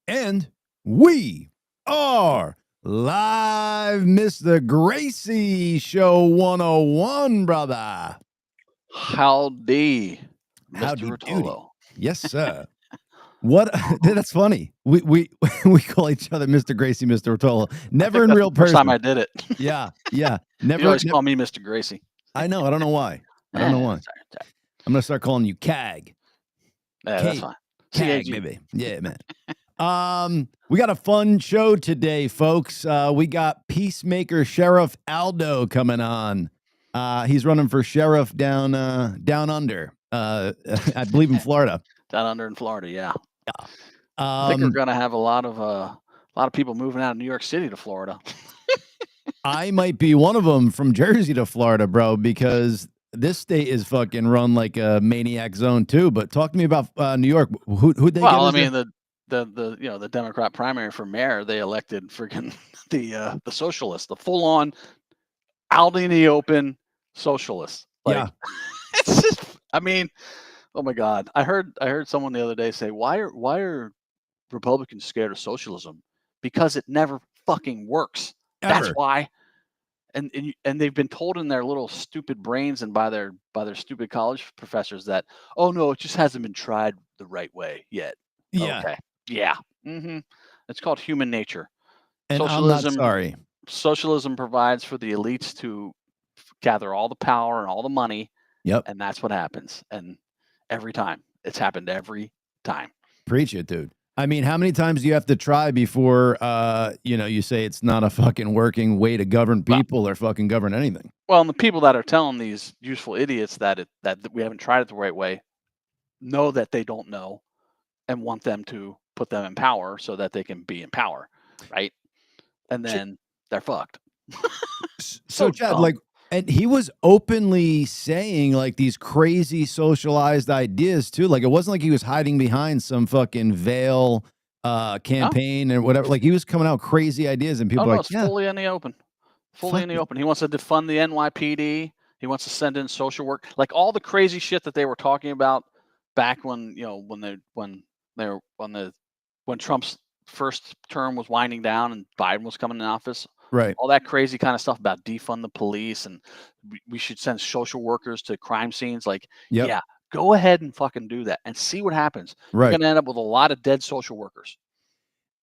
And we are live, Mr. Gracey Show 101, brother. Howdy, Howdy Mr. doody. Rotolo. Yes, sir. What? That's funny. We we call each other Mr. Gracey, Mr. Rotolo. I Never think in that's real the first time person. I did it. Yeah. You Never. always call me Mr. Gracey. I know. I don't know why. I don't know why. Sorry. I'm gonna start calling you CAG. Yeah, that's fine. CAG, CAG. baby. Yeah, man. We got a fun show today, folks. We got PeaceMaker Sherrif Aldo coming on. He's running for sheriff down under. I believe in Florida. Down under in Florida, yeah. Yeah. I think we're gonna have a lot of people moving out of New York City to Florida. I might be one of them from Jersey to Florida, bro, because this state is fucking run like a maniac zone too. But talk to me about New York. Who'd they get? Well, I mean the Democrat primary for mayor, they elected freaking the socialists, the full on out in the open socialists. Like, Yeah. it's just, I mean, oh my God. I heard someone the other day say, why are Republicans scared of socialism? Because it never fucking works. That's Ever. why. And they've been told in their little stupid brains and by their stupid college professors that, oh no, it just hasn't been tried the right way yet. Yeah. Okay. Yeah. It's called human nature. And I'm not sorry. Socialism provides for the elites to gather all the power and all the money. Yep. And that's what happens. And every time. It's happened every time. Preach it, dude. I mean, how many times do you have to try before you say it's not a fucking working way to govern people or fucking govern anything? Well, and the people that are telling these useful idiots that we haven't tried it the right way know that they don't know and want them to put them in power so that they can be in power, right? And then they're fucked. So Chad, like, and he was openly saying like these crazy socialized ideas too. Like, it wasn't like he was hiding behind some fucking veil campaign or whatever. Like, he was coming out crazy ideas, and people are like, it's fully in the open. Fully in the open. He wants to defund the NYPD. He wants to send in social work, like all the crazy shit that they were talking about back when when Trump's first term was winding down and Biden was coming in office. Right. All that crazy kind of stuff about defund the police and we should send social workers to crime scenes. Like, yeah, go ahead and fucking do that and see what happens. Right. You're going to end up with a lot of dead social workers.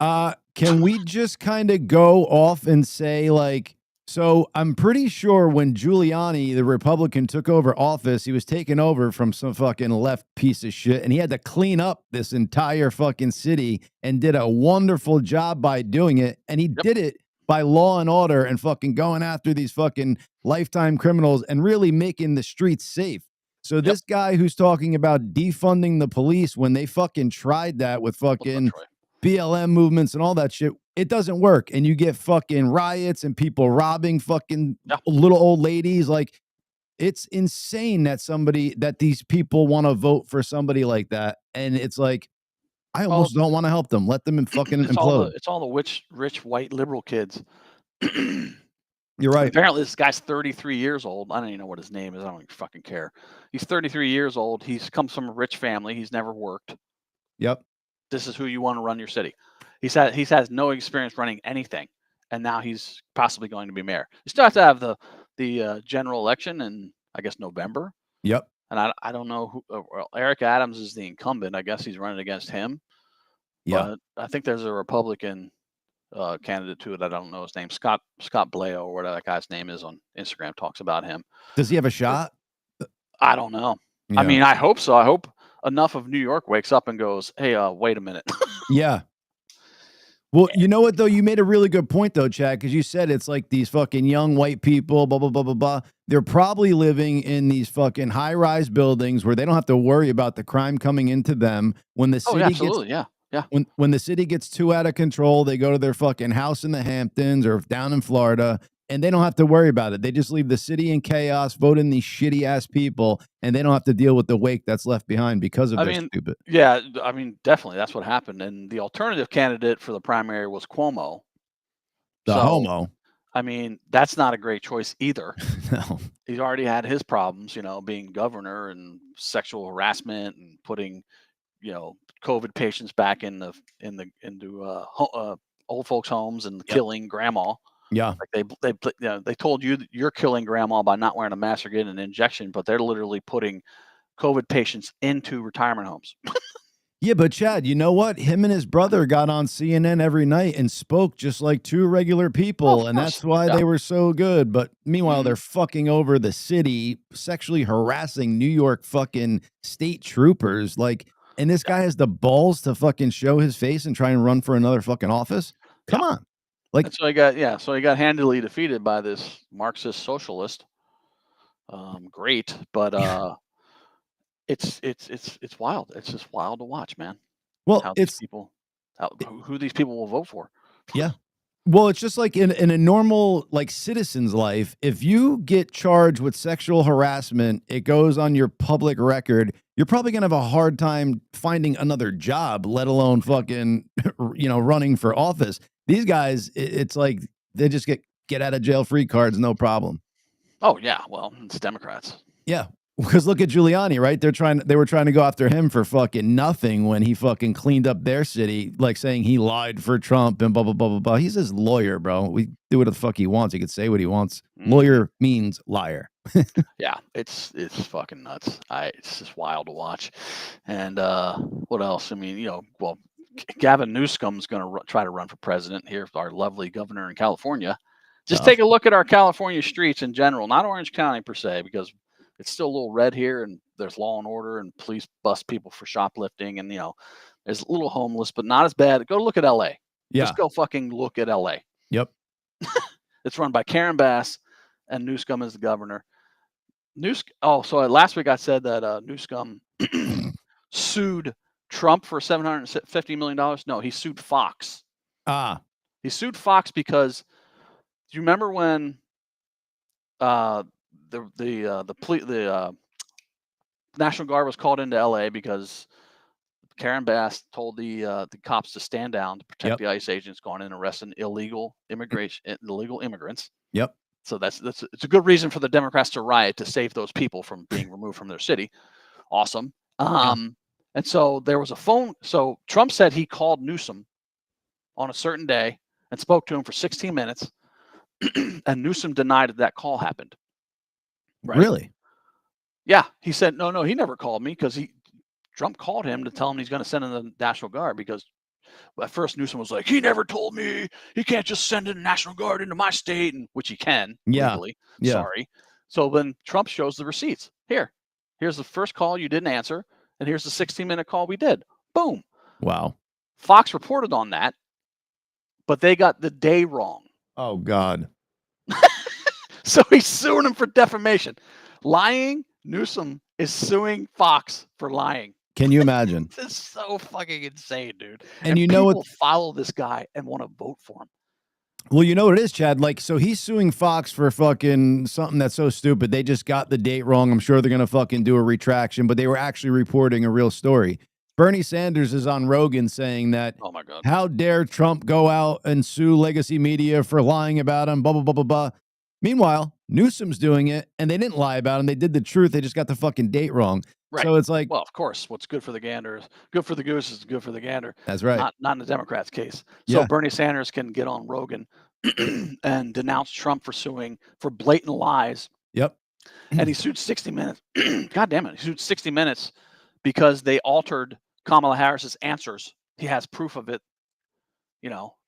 Can we just kind of go off and say, like, so I'm pretty sure when Giuliani, the Republican, took over office, he was taken over from some fucking left piece of shit, and he had to clean up this entire fucking city and did a wonderful job by doing it. And he did it by law and order and fucking going after these fucking lifetime criminals and really making the streets safe. So this guy who's talking about defunding the police, when they fucking tried that with fucking BLM movements and all that shit, it doesn't work. And you get fucking riots and people robbing fucking little old ladies. Like, it's insane that these people want to vote for somebody like that. And it's like, I almost don't want to help them. Let them fucking implode. It's all the rich white liberal kids. You're right. Apparently this guy's 33 years old. I don't even know what his name is. I don't even fucking care. He's 33 years old. He comes from a rich family. He's never worked. Yep. This is who you want to run your city. He has no experience running anything, and now he's possibly going to be mayor. You still have to have the general election in, I guess, November. Yep. And I don't know who. Well, Eric Adams is the incumbent. I guess he's running against him. Yeah. But I think there's a Republican candidate to it. I don't know his name. Scott Blayo, or whatever that guy's name is on Instagram, talks about him. Does he have a shot? I don't know. Yeah. I mean, I hope so. I hope enough of New York wakes up and goes, hey, wait a minute. Yeah. Well, you know what, though? You made a really good point, though, Chad, because you said it's like these fucking young white people, blah, blah, blah, blah, blah. They're probably living in these fucking high-rise buildings where they don't have to worry about the crime coming into them. When the city when the city gets too out of control, they go to their fucking house in the Hamptons or down in Florida, and they don't have to worry about it. They just leave the city in chaos, vote in these shitty-ass people, and they don't have to deal with the wake that's left behind because of their stupid. Yeah, I mean, definitely, that's what happened. And the alternative candidate for the primary was Cuomo. The homo. I mean, that's not a great choice either. No. He's already had his problems, being governor and sexual harassment and putting, COVID patients back into old folks' homes and killing grandma. Yeah. Like they told you that you're killing grandma by not wearing a mask or getting an injection, but they're literally putting COVID patients into retirement homes. Yeah, but Chad, you know what? Him and his brother got on CNN every night and spoke just like two regular people, and that's why they were so good. But meanwhile, they're fucking over the city, sexually harassing New York fucking state troopers. Like, and this guy has the balls to fucking show his face and try and run for another fucking office. Come on. Like, and so he got handily defeated by this Marxist socialist. Great, but it's wild. It's just wild to watch, man. well, How it's who these people will vote for. yeah. Well, it's just like in a normal like citizen's life, if you get charged with sexual harassment, it goes on your public record. You're probably gonna have a hard time finding another job, let alone fucking running for office. These guys, it's like they just get out of jail free cards, no problem. Oh yeah, well, it's Democrats. Yeah. Because look at Giuliani, right? They were trying to go after him for fucking nothing when he fucking cleaned up their city, like saying he lied for Trump and blah blah blah blah blah. He's his lawyer, bro. We do what the fuck he wants. He could say what he wants. Lawyer means liar. Yeah, it's fucking nuts. It's just wild to watch. And what else? I mean, well, Gavin Newsom's going to try to run for president here, our lovely governor in California. Just take a look at our California streets in general, not Orange County per se, because it's still a little red here, and there's law and order, and police bust people for shoplifting, and there's a little homeless, but not as bad. Go look at L.A. Yeah. Just go fucking look at L.A. Yep. It's run by Karen Bass, and Newsom is the governor. So last week I said that Newsom sued Trump for $750 million. No, he sued Fox. He sued Fox because do you remember when the National Guard was called into LA because Karen Bass told the cops to stand down to protect the ICE agents going in and arresting illegal immigrants. Yep. So it's a good reason for the Democrats to riot to save those people from being removed from their city. Awesome. And so there was a phone. So Trump said he called Newsom on a certain day and spoke to him for 16 minutes. And Newsom denied that call happened. Right? Really? Yeah. He said, no, he never called me because Trump called him to tell him he's going to send in the National Guard because at first Newsom was like, he never told me he can't just send in the National Guard into my state, and which he can legally. Yeah. Sorry. So then Trump shows the receipts. Here's the first call you didn't answer, and here's the 16-minute call we did. Boom. Wow. Fox reported on that, but they got the day wrong. Oh, God. So he's suing him for defamation. Lying, Newsom is suing Fox for lying. Can you imagine? This is so fucking insane, dude. And you know people follow this guy and want to vote for him. Well, you know what it is, Chad? Like, so he's suing Fox for fucking something that's so stupid. They just got the date wrong. I'm sure they're going to fucking do a retraction, but they were actually reporting a real story. Bernie Sanders is on Rogan saying that, oh my God, how dare Trump go out and sue legacy media for lying about him, blah, blah, blah, blah, blah. Meanwhile, Newsom's doing it, and they didn't lie about him. They did the truth. They just got the fucking date wrong. Right. So it's like, well, of course, what's good for the gander is good for the goose is good for the gander. That's right. Not in the Democrats' case. So Bernie Sanders can get on Rogan and denounce Trump for suing for blatant lies. Yep. And he sued 60 Minutes. God damn it. He sued 60 Minutes because they altered Kamala Harris's answers. He has proof of it,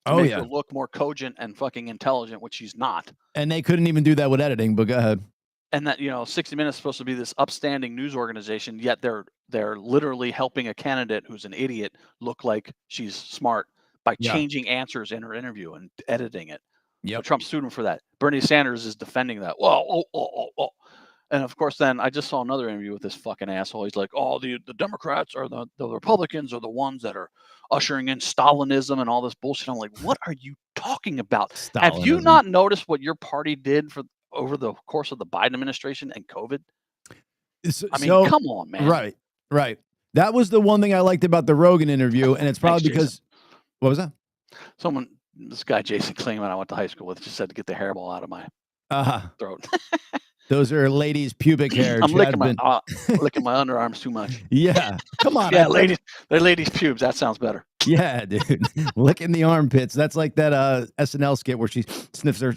to make her look more cogent and fucking intelligent, which she's not. And they couldn't even do that with editing, but go ahead. And that, 60 Minutes is supposed to be this upstanding news organization, yet they're literally helping a candidate who's an idiot look like she's smart by changing answers in her interview and editing it. Yeah. Trump sued him for that. Bernie Sanders is defending that. Well, And of course, then I just saw another interview with this fucking asshole. He's like, oh, the Democrats or the Republicans are the ones that are ushering in Stalinism and all this bullshit. I'm like, what are you talking about? Stalinism. Have you not noticed what your party did over the course of the Biden administration and COVID? Come on, man. Right. That was the one thing I liked about the Rogan interview, and it's probably because what was that? This guy Jason Klingman I went to high school with just said to get the hairball out of my throat. Those are ladies' pubic hair. I'm licking Chad's my licking my underarms too much. Yeah, come on. Yeah, ladies, they're ladies' pubes. That sounds better. Yeah, dude. Licking the armpits. That's like that SNL skit where she sniffs her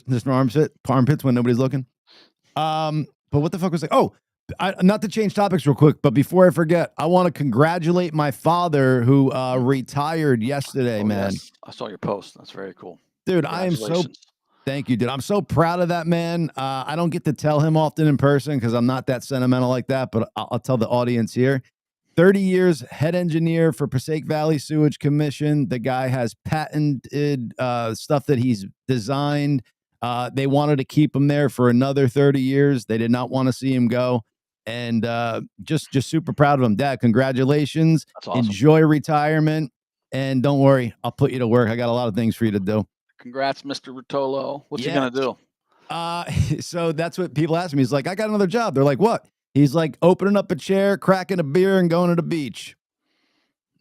armpits when nobody's looking. But what the fuck was like? Oh, not to change topics real quick, but before I forget, I want to congratulate my father who retired yesterday, man. Yes. I saw your post. That's very cool. Dude, I am so thank you, dude. I'm so proud of that man. I don't get to tell him often in person because I'm not that sentimental like that, but I'll tell the audience here. 30 years head engineer for Passaic Valley Sewage Commission. The guy has patented stuff that he's designed. They wanted to keep him there for another 30 years. They did not want to see him go. And just super proud of him. Dad, congratulations. That's awesome. Enjoy retirement. And don't worry, I'll put you to work. I got a lot of things for you to do. Congrats, Mr. Rotolo. What's he going to do? So that's what people ask me. He's like, I got another job. They're like, what? He's like opening up a chair, cracking a beer, and going to the beach.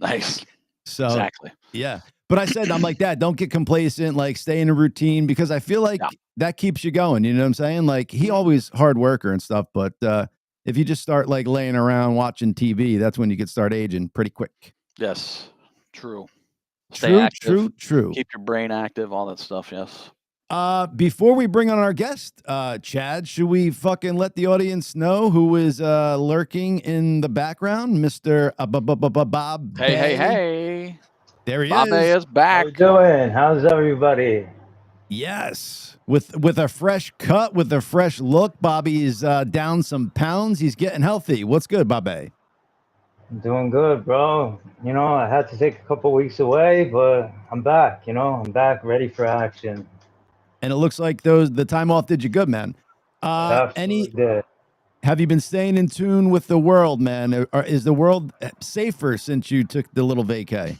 Nice. So exactly. Yeah. But I said, I'm like, Dad, don't get complacent, like stay in a routine, because I feel like that keeps you going. You know what I'm saying? Like he always hard worker and stuff. But if you just start like laying around watching TV, that's when you could start aging pretty quick. Yes. True. Stay active. True. Keep your brain active, all that stuff. Yes. Before we bring on our guest, Chad, should we fucking let the audience know who is lurking in the background? Mr. Bob. Hey. There he Bob is back. How you doing? How's everybody? Yes. With a fresh cut, with a fresh look. Bobby's down some pounds. He's getting healthy. What's good, Bobby? I'm doing good, bro. You know, I had to take a couple weeks away, but I'm back, I'm back ready for action. And it looks like the time off did you good, man. Did. Have you been staying in tune with the world, man? Or is the world safer since you took the little vacay?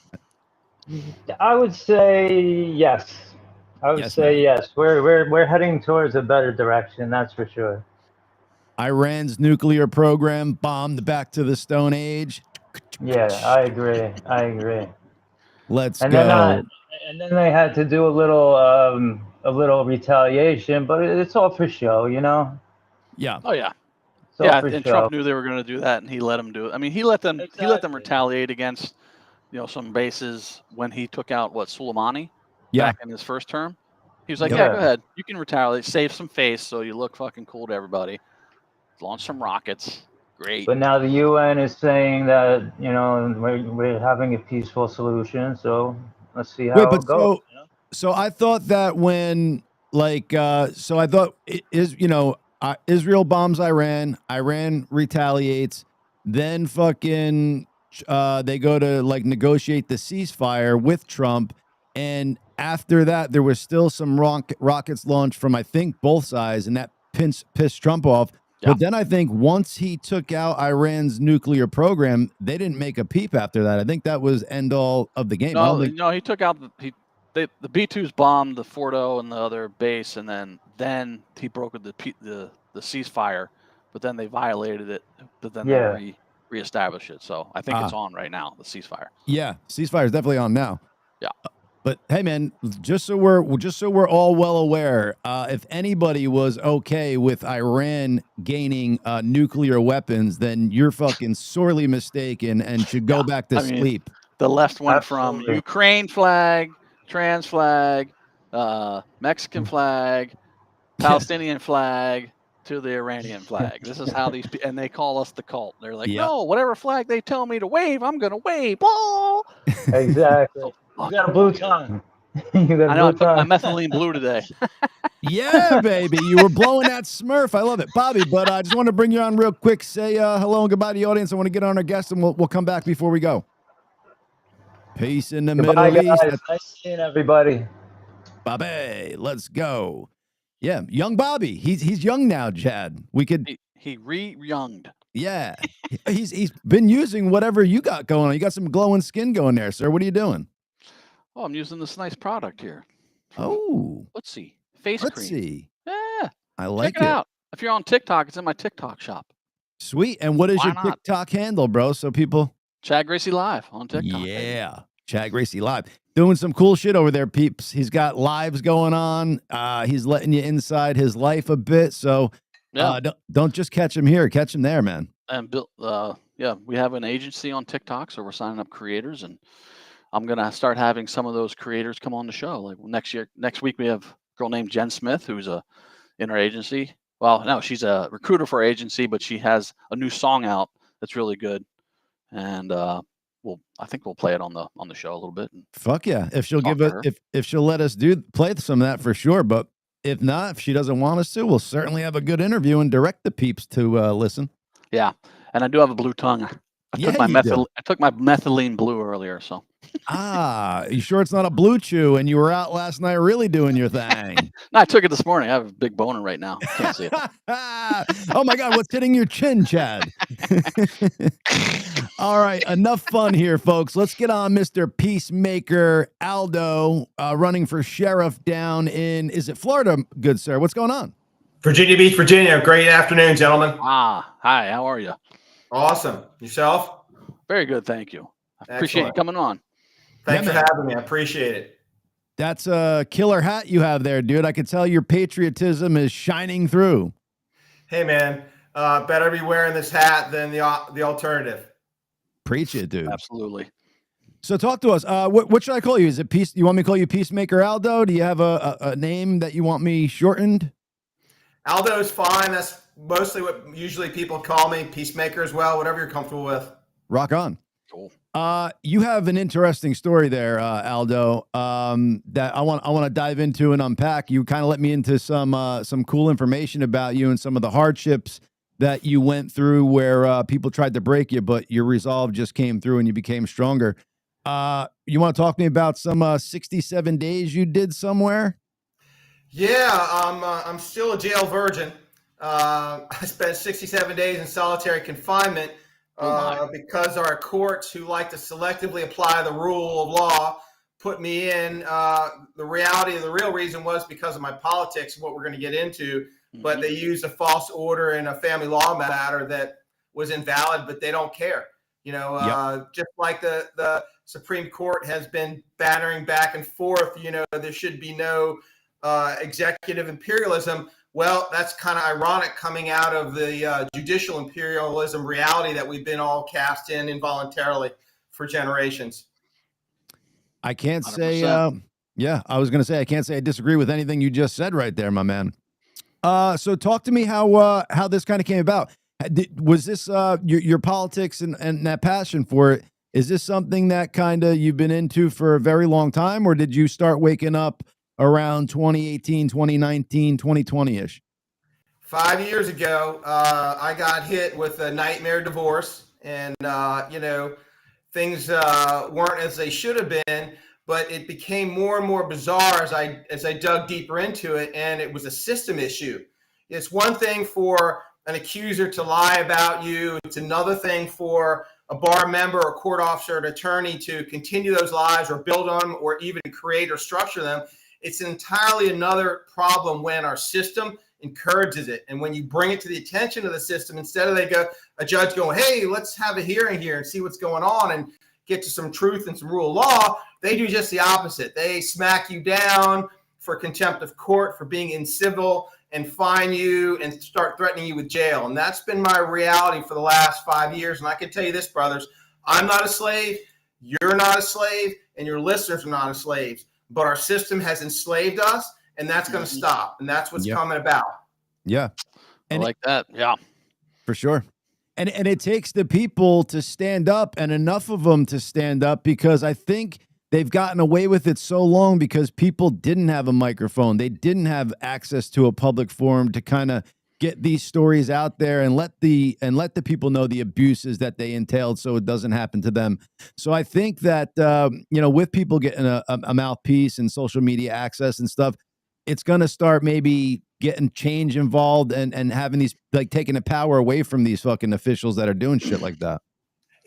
I would say yes. Yes. We're heading towards a better direction, that's for sure. Iran's nuclear program bombed back to the Stone Age. Yeah, I agree. Let's go. And then they had to do a little retaliation, but it's all for show, Yeah. Oh yeah. Yeah, and Trump knew they were going to do that, and he let them do it. I mean, he let them retaliate against, some bases when he took out Soleimani back in his first term. He was like, yeah, go ahead, you can retaliate, save some face, so you look fucking cool to everybody. Launch some rockets. Great. But now the UN is saying that we're having a peaceful solution, so let's see how it goes. So I thought that when Israel bombs Iran, Iran retaliates, then fucking they go to negotiate the ceasefire with Trump, and after that there was still some rockets launched from I think both sides, and that pissed Trump off. Yeah. But then I think once he took out Iran's nuclear program, they didn't make a peep after that. I think that was end all of the game. No, he took out the B-2s bombed the Fordo and the other base, and then he brokered the ceasefire, but then they violated it, but then they reestablished it. So I think it's on right now, the ceasefire. Yeah, ceasefire is definitely on now. Yeah. But hey, man, just so we're all well aware, if anybody was okay with Iran gaining nuclear weapons, then you're fucking sorely mistaken and should go back to sleep. The left went from Ukraine flag, trans flag, Mexican flag, Palestinian flag to the Iranian flag. This is how and they call us the cult. They're like, no, whatever flag they tell me to wave, I'm going to wave. Oh! Exactly. You got a blue tongue. I know. I'm methylene blue today. Yeah, baby. You were blowing that Smurf. I love it. Bobby, but I just want to bring you on real quick. Say hello and goodbye to the audience. I want to get on our guest, and we'll come back before we go. Peace in the Middle East. Nice seeing everybody. Bobby, let's go. Yeah, young Bobby. He's young now, Chad. We could. He re-younged. Yeah. He's been using whatever you got going on. You got some glowing skin going there, sir. What are you doing? Oh, I'm using this nice product here. Let's see. Face cream. Let's see. Yeah. I like it. Check it out. If you're on TikTok, it's in my TikTok shop. Sweet. And what is your TikTok handle, bro? So people. Chad Gracey Live on TikTok. Yeah. Baby. Chad Gracey Live. Doing some cool shit over there, peeps. He's got lives going on. He's letting you inside his life a bit. So Yeah. Don't just catch him here, catch him there, man. And Bill, yeah, we have an agency on TikTok, so we're signing up creators, and I'm gonna start having some of those creators come on the show. Like next week, we have a girl named Jen Smith, who's in our agency. Well, no, she's a recruiter for our agency, but she has a new song out that's really good, and I think we'll play it on the show a little bit. Fuck yeah! If she'll Talk give to it, if she'll let us play some of that for sure. But if not, if she doesn't want us to, we'll certainly have a good interview and direct the peeps to listen. Yeah, and I do have a blue tongue. I took my methylene blue earlier, so. You sure it's not a blue chew and you were out last night really doing your thing? No, I took it this morning. I have a big boner right now. Can't see it. Oh my God, what's hitting your chin, Chad? All right, enough fun here, folks. Let's get on Mr. Peacemaker Aldo, running for sheriff down in, is it Florida, good sir? What's going on? Virginia Beach, Virginia. Great afternoon, gentlemen. Hi, how are you? Awesome. Yourself? Very good, thank you. I appreciate you coming on. Thanks for having me. I appreciate it. That's a killer hat you have there, dude. I can tell your patriotism is shining through. Hey, man. Better be wearing this hat than the alternative. Preach it, dude. Absolutely. So talk to us. What should I call you? Is it Peace? You want me to call you Peacemaker Aldo? Do you have a name that you want me shortened? Aldo is fine. That's mostly what usually people call me. Peacemaker as well. Whatever you're comfortable with. Rock on. Cool. You have an interesting story there, Aldo, that I want to dive into and unpack. You kind of let me into some cool information about you and some of the hardships that you went through where people tried to break you, but your resolve just came through and you became stronger. You want to talk to me about some 67 days you did somewhere? Yeah, I'm still a jail virgin. I spent 67 days in solitary confinement. Because our courts, who like to selectively apply the rule of law, put me in. The real reason was because of my politics, what we're going to get into. But they used a false order in a family law matter that was invalid, but they don't care. Just like the Supreme Court has been battering back and forth, there should be no executive imperialism. Well, that's kind of ironic coming out of the judicial imperialism reality that we've been all cast in involuntarily for generations. I can't 100%. say, I was going to say, I can't say I disagree with anything you just said right there, my man. So talk to me how this kind of came about. Was this your politics and that passion for it? Is this something that kind of you've been into for a very long time, or did you start waking up around 2018, 2019, 2020-ish? 5 years ago, I got hit with a nightmare divorce, and things weren't as they should have been. But it became more and more bizarre as I dug deeper into it, and it was a system issue. It's one thing for an accuser to lie about you. It's another thing for a bar member or court officer or attorney to continue those lies or build on them or even create or structure them. It's entirely another problem when our system encourages it. And when you bring it to the attention of the system, instead of a judge going, hey, let's have a hearing here and see what's going on and get to some truth and some rule of law, they do just the opposite. They smack you down for contempt of court, for being incivil, and fine you and start threatening you with jail. And that's been my reality for the last 5 years. And I can tell you this, brothers, I'm not a slave, you're not a slave, and your listeners are not a slave. But our system has enslaved us, and that's going to stop. And that's what's coming about. Yeah. And I like that. Yeah. For sure. And it takes the people to stand up, and enough of them to stand up, because I think they've gotten away with it so long because people didn't have a microphone. They didn't have access to a public forum to kind of get these stories out there and let the people know the abuses that they entailed so it doesn't happen to them. So I think that, with people getting a mouthpiece and social media access and stuff, it's going to start maybe getting change involved and having these, like, taking the power away from these fucking officials that are doing shit like that.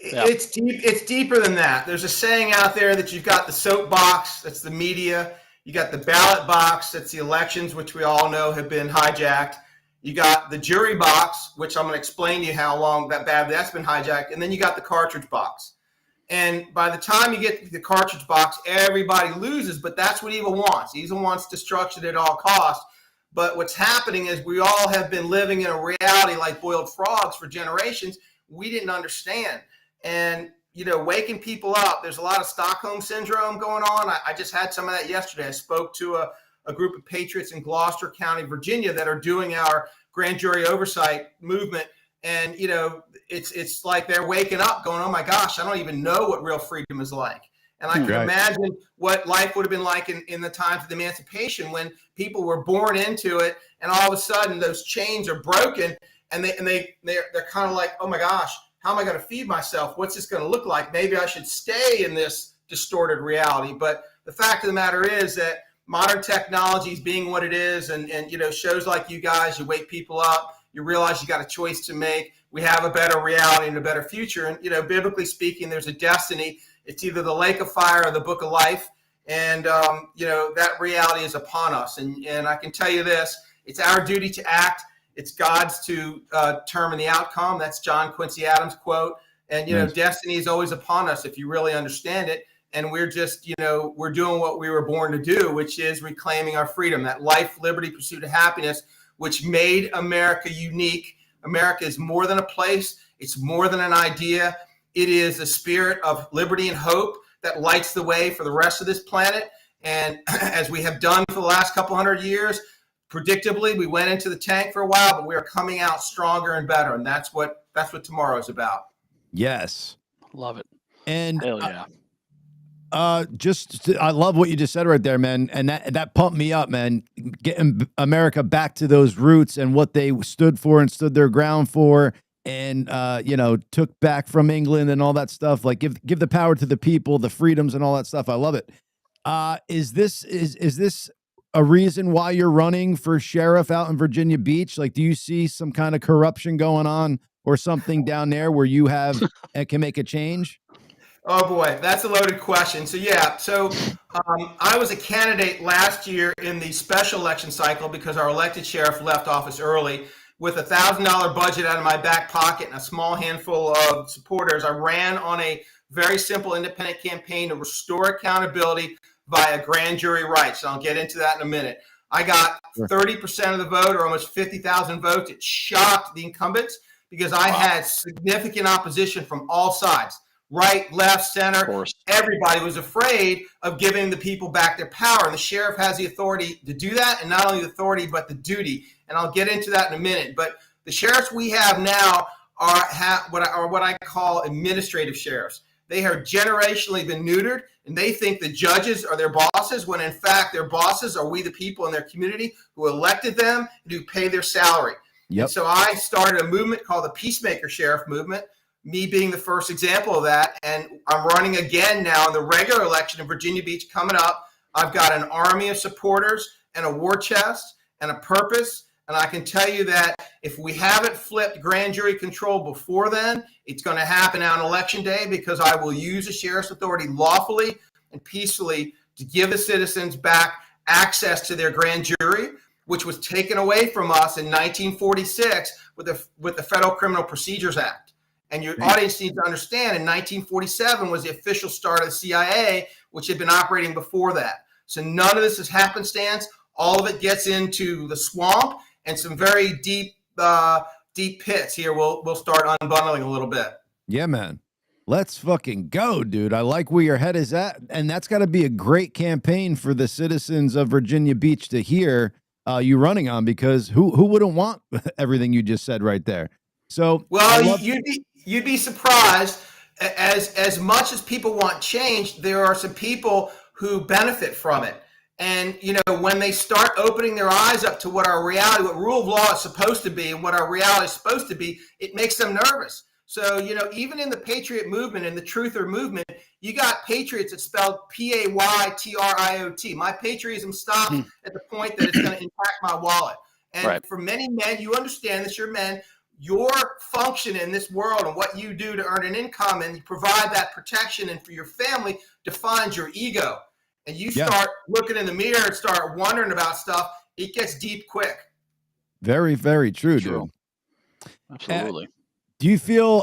Yeah. It's deep. It's deeper than that. There's a saying out there that you've got the soapbox, that's the media. You got the ballot box, that's the elections, which we all know have been hijacked. You got the jury box, which I'm going to explain to you how long that's been hijacked. And then you got the cartridge box. And by the time you get to the cartridge box, everybody loses, but that's what evil wants. Evil wants destruction at all costs. But what's happening is we all have been living in a reality like boiled frogs for generations. We didn't understand. And, you know, waking people up, there's a lot of Stockholm syndrome going on. I just had some of that yesterday. I spoke to a group of patriots in Gloucester County, Virginia, that are doing our grand jury oversight movement. And, you know, it's like they're waking up going, oh my gosh, I don't even know what real freedom is like. And I can imagine what life would have been like in the times of emancipation when people were born into it, and all of a sudden those chains are broken, and they're kind of like, oh my gosh, how am I going to feed myself? What's this going to look like? Maybe I should stay in this distorted reality. But the fact of the matter is that modern technology is being what it is, and you know, shows like you guys, you wake people up, you realize you got a choice to make. We have a better reality and a better future. And, you know, biblically speaking, there's a destiny. It's either the lake of fire or the book of life. And, you know, that reality is upon us. And I can tell you this, it's our duty to act. It's God's to determine the outcome. That's John Quincy Adams' quote. And, you know, destiny is always upon us if you really understand it. And we're just, you know, we're doing what we were born to do, which is reclaiming our freedom, that life, liberty, pursuit of happiness, which made America unique. America is more than a place. It's more than an idea. It is a spirit of liberty and hope that lights the way for the rest of this planet. And as we have done for the last couple hundred years, predictably, we went into the tank for a while, but we are coming out stronger and better. And that's what tomorrow is about. Yes. Love it. And hell yeah. I love what you just said right there, man. And that pumped me up, man. Getting America back to those roots and what they stood for and stood their ground for, and you know, took back from England and all that stuff. Like give the power to the people, the freedoms and all that stuff. I love it. Is this a reason why you're running for sheriff out in Virginia Beach? Like, do you see some kind of corruption going on or something down there where you have and can make a change? Oh boy, that's a loaded question. So yeah, I was a candidate last year in the special election cycle because our elected sheriff left office early. With a $1,000 budget out of my back pocket and a small handful of supporters, I ran on a very simple independent campaign to restore accountability via grand jury rights. And I'll get into that in a minute. I got 30% of the vote, or almost 50,000 votes. It shocked the incumbents because I had significant opposition from all sides. Right, left, center, everybody was afraid of giving the people back their power. And the sheriff has the authority to do that, and not only the authority, but the duty. And I'll get into that in a minute. But the sheriffs we have now are what I call administrative sheriffs. They have generationally been neutered, and they think the judges are their bosses, when in fact their bosses are we the people in their community who elected them and who pay their salary. Yep. And so I started a movement called the PeaceMaker Sherrif movement, me being the first example of that. And I'm running again now in the regular election in Virginia Beach coming up. I've got an army of supporters and a war chest and a purpose. And I can tell you that if we haven't flipped grand jury control before then, it's going to happen on election day, because I will use the sheriff's authority lawfully and peacefully to give the citizens back access to their grand jury, which was taken away from us in 1946 with the Federal Criminal Procedures Act. And your audience needs to understand, in 1947 was the official start of the CIA, which had been operating before that. So none of this is happenstance. All of it gets into the swamp and some very deep pits here. We'll start unbundling a little bit. Yeah, man. Let's fucking go, dude. I like where your head is at. And that's got to be a great campaign for the citizens of Virginia Beach to hear you running on, because who wouldn't want everything you just said right there? So, well, you'd be surprised. As much as people want change, there are some people who benefit from it. And, you know, when they start opening their eyes up to what our reality, what rule of law is supposed to be and what our reality is supposed to be, it makes them nervous. So, you know, even in the Patriot movement and the Truther movement, you got patriots that's spelled Paytriot. My patriotism stops at the point that it's going to impact my wallet. And for many men, you understand this, you're men, your function in this world and what you do to earn an income and you provide that protection and for your family defines your ego. And you start looking in the mirror and start wondering about stuff, it gets deep quick. Very, very true, dude. Absolutely. Do you feel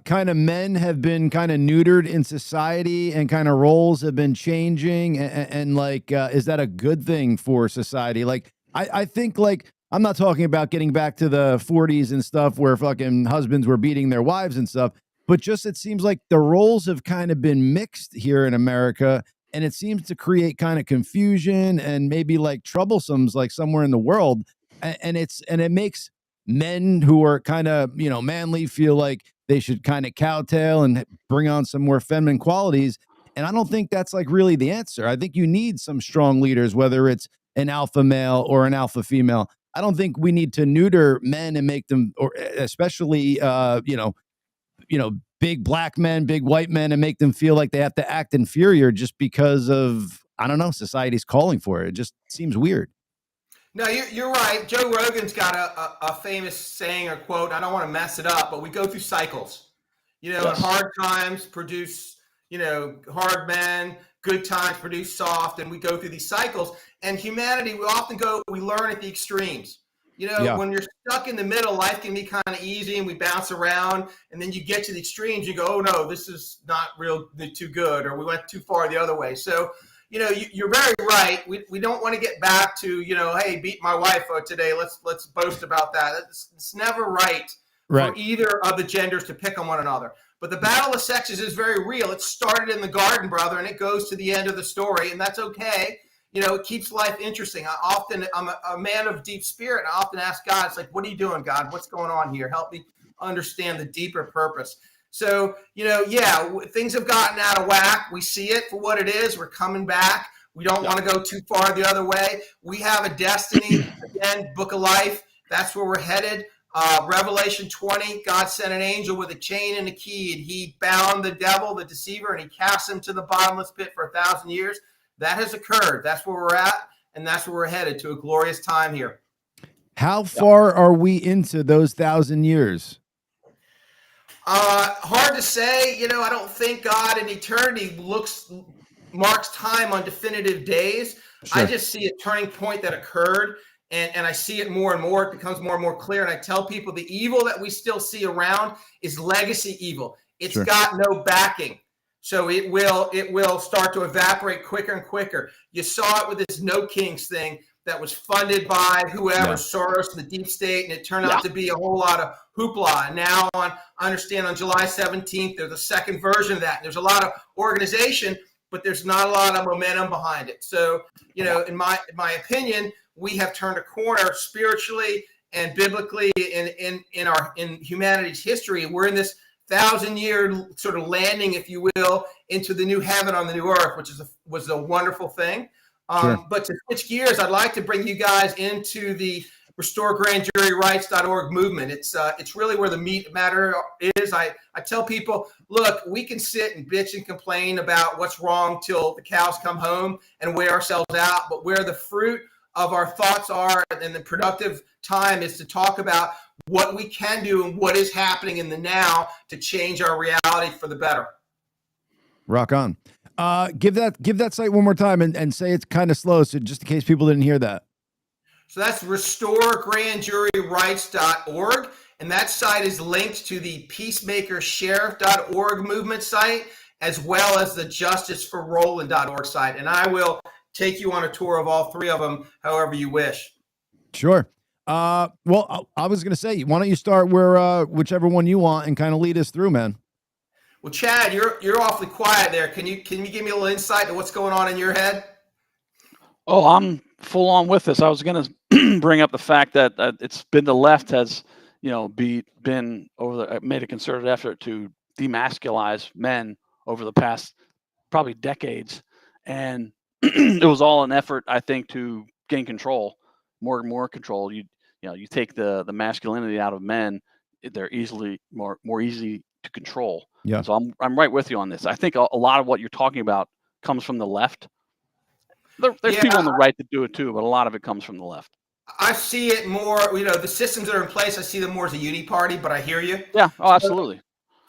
kind of men have been kind of neutered in society and kind of roles have been changing? And like, is that a good thing for society? Like, I think, like, I'm not talking about getting back to the 40s and stuff where fucking husbands were beating their wives and stuff, but just it seems like the roles have kind of been mixed here in America, and it seems to create kind of confusion and maybe like troublesomes like somewhere in the world. And it makes men who are kind of, you know, manly feel like they should kind of cowtail and bring on some more feminine qualities. And I don't think that's like really the answer. I think you need some strong leaders, whether it's an alpha male or an alpha female. I don't think we need to neuter men and make them, or especially, big black men, big white men, and make them feel like they have to act inferior just because of, I don't know, society's calling for it. It just seems weird. No, you're right. Joe Rogan's got a famous saying or quote. I don't want to mess it up, but we go through cycles. You know, Yes. and hard times produce, hard men. Good times produce soft, and we go through these cycles. And humanity, we learn at the extremes. When you're stuck in the middle, life can be kind of easy and we bounce around. And then you get to the extremes, you go, oh no, this is not too good, or we went too far the other way. So, you're very right. We don't want to get back to, hey, beat my wife today. Let's boast about that. It's never right for either of the genders to pick on one another. But the battle of sexes is very real. It started in the garden, brother, and it goes to the end of the story, and that's okay. It keeps life interesting. I'm a man of deep spirit, and I often ask God, it's like, what are you doing, God? What's going on here? Help me understand the deeper purpose. So, things have gotten out of whack. We see it for what it is. We're coming back. We don't want to go too far the other way. We have a destiny, again, book of life. That's where we're headed. Revelation 20, God sent an angel with a chain and a key, and he bound the devil, the deceiver, and he cast him to the bottomless pit for 1,000 years. That has occurred. That's where we're at, and that's where we're headed, to a glorious time here. How far are we into those 1,000 years? Hard to say. I don't think God in eternity marks time on definitive days. Sure. I just see a turning point that occurred. And I see it more and more. It becomes more and more clear. And I tell people the evil that we still see around is legacy evil. It's got no backing. So it will start to evaporate quicker and quicker. You saw it with this No Kings thing that was funded by whoever, Soros, the deep state, and it turned out to be a whole lot of hoopla. And now I understand on July 17th, there's a second version of that. And there's a lot of organization, but there's not a lot of momentum behind it. So, in my opinion, we have turned a corner spiritually and biblically in humanity's history. We're in this 1,000-year sort of landing, if you will, into the new heaven on the new earth, which was a wonderful thing. But to switch gears, I'd like to bring you guys into the RestoreGrandJuryRights.org movement. It's really where the meat matter is. I tell people, look, we can sit and bitch and complain about what's wrong till the cows come home and weigh ourselves out, but where the fruit of our thoughts are and the productive time is to talk about what we can do and what is happening in the now to change our reality for the better. Rock on. Give that site one more time and say it's kind of slow, so just in case people didn't hear that. So that's RestoreGrandJuryRights.org, and that site is linked to the PeaceMaker movement site, as well as the JusticeForRoland.org site. And I will take you on a tour of all three of them, however you wish. Sure. Well, I was going to say, why don't you start where whichever one you want and kind of lead us through, man. Well, Chad, you're awfully quiet there. Can you give me a little insight to what's going on in your head? Oh, I'm full on with this. I was going to bring up the fact that it's been the left has, made a concerted effort to demasculize men over the past probably decades, and it was all an effort, I think, to gain control, more and more control. You take the masculinity out of men, they're more easy to control. Yeah. So I'm right with you on this. I think a lot of what you're talking about comes from the left. There's people on the right that do it too, but a lot of it comes from the left. I see it more, the systems that are in place, I see them more as a uni party, but I hear you. Yeah, oh, absolutely.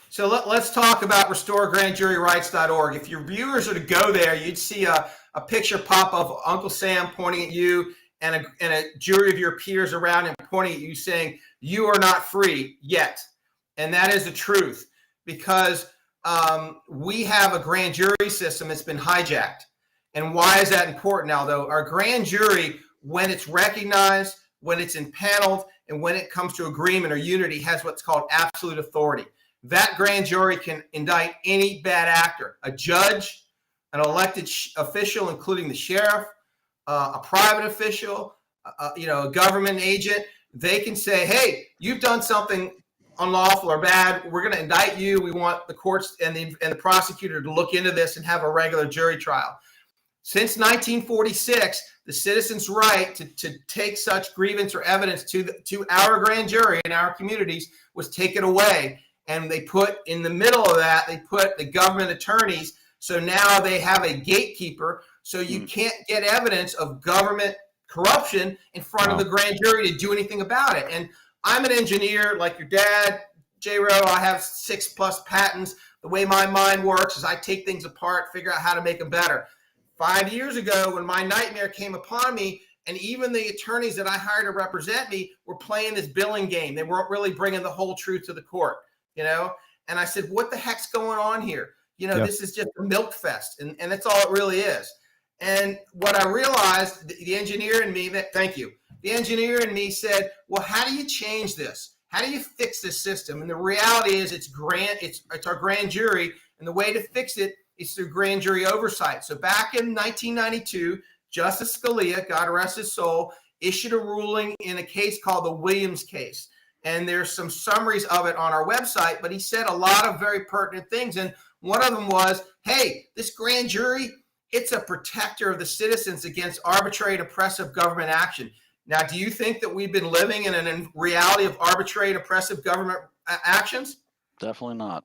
So let's talk about RestoreGrandJuryRights.org. If your viewers are to go there, you'd see a picture pop of Uncle Sam pointing at you and a jury of your peers around him pointing at you saying, you are not free yet. And that is the truth, because we have a grand jury system that's been hijacked. And why is that important, Aldo? Our grand jury when it's recognized, when it's impaneled, and when it comes to agreement or unity, has what's called absolute authority. That grand jury can indict any bad actor, a judge, an elected official, including the sheriff, a private official, a government agent. They can say, hey, you've done something unlawful or bad. We're going to indict you. We want the courts and the prosecutor to look into this and have a regular jury trial. Since 1946, the citizens' right to take such grievance or evidence to our grand jury in our communities was taken away. And they put in the middle of that, they put the government attorneys. So now they have a gatekeeper. So you can't get evidence of government corruption in front of the grand jury to do anything about it. And I'm an engineer like your dad, J-Ro. I have 6+ patents. The way my mind works is I take things apart, figure out how to make them better. 5 years ago, when my nightmare came upon me, and even the attorneys that I hired to represent me were playing this billing game. They weren't really bringing the whole truth to the court, And I said, what the heck's going on here? This is just a milk fest, and that's all it really is. And what I realized, the engineer in me, the engineer in me said, well, how do you change this? How do you fix this system? And the reality is it's our grand jury, and the way to fix it is through grand jury oversight. So back in 1992, Justice Scalia, God rest his soul, issued a ruling in a case called the Williams case. And there's some summaries of it on our website, but he said a lot of very pertinent things. And one of them was, hey, this grand jury, it's a protector of the citizens against arbitrary and oppressive government action. Now, do you think that we've been living in a reality of arbitrary and oppressive government actions? Definitely not.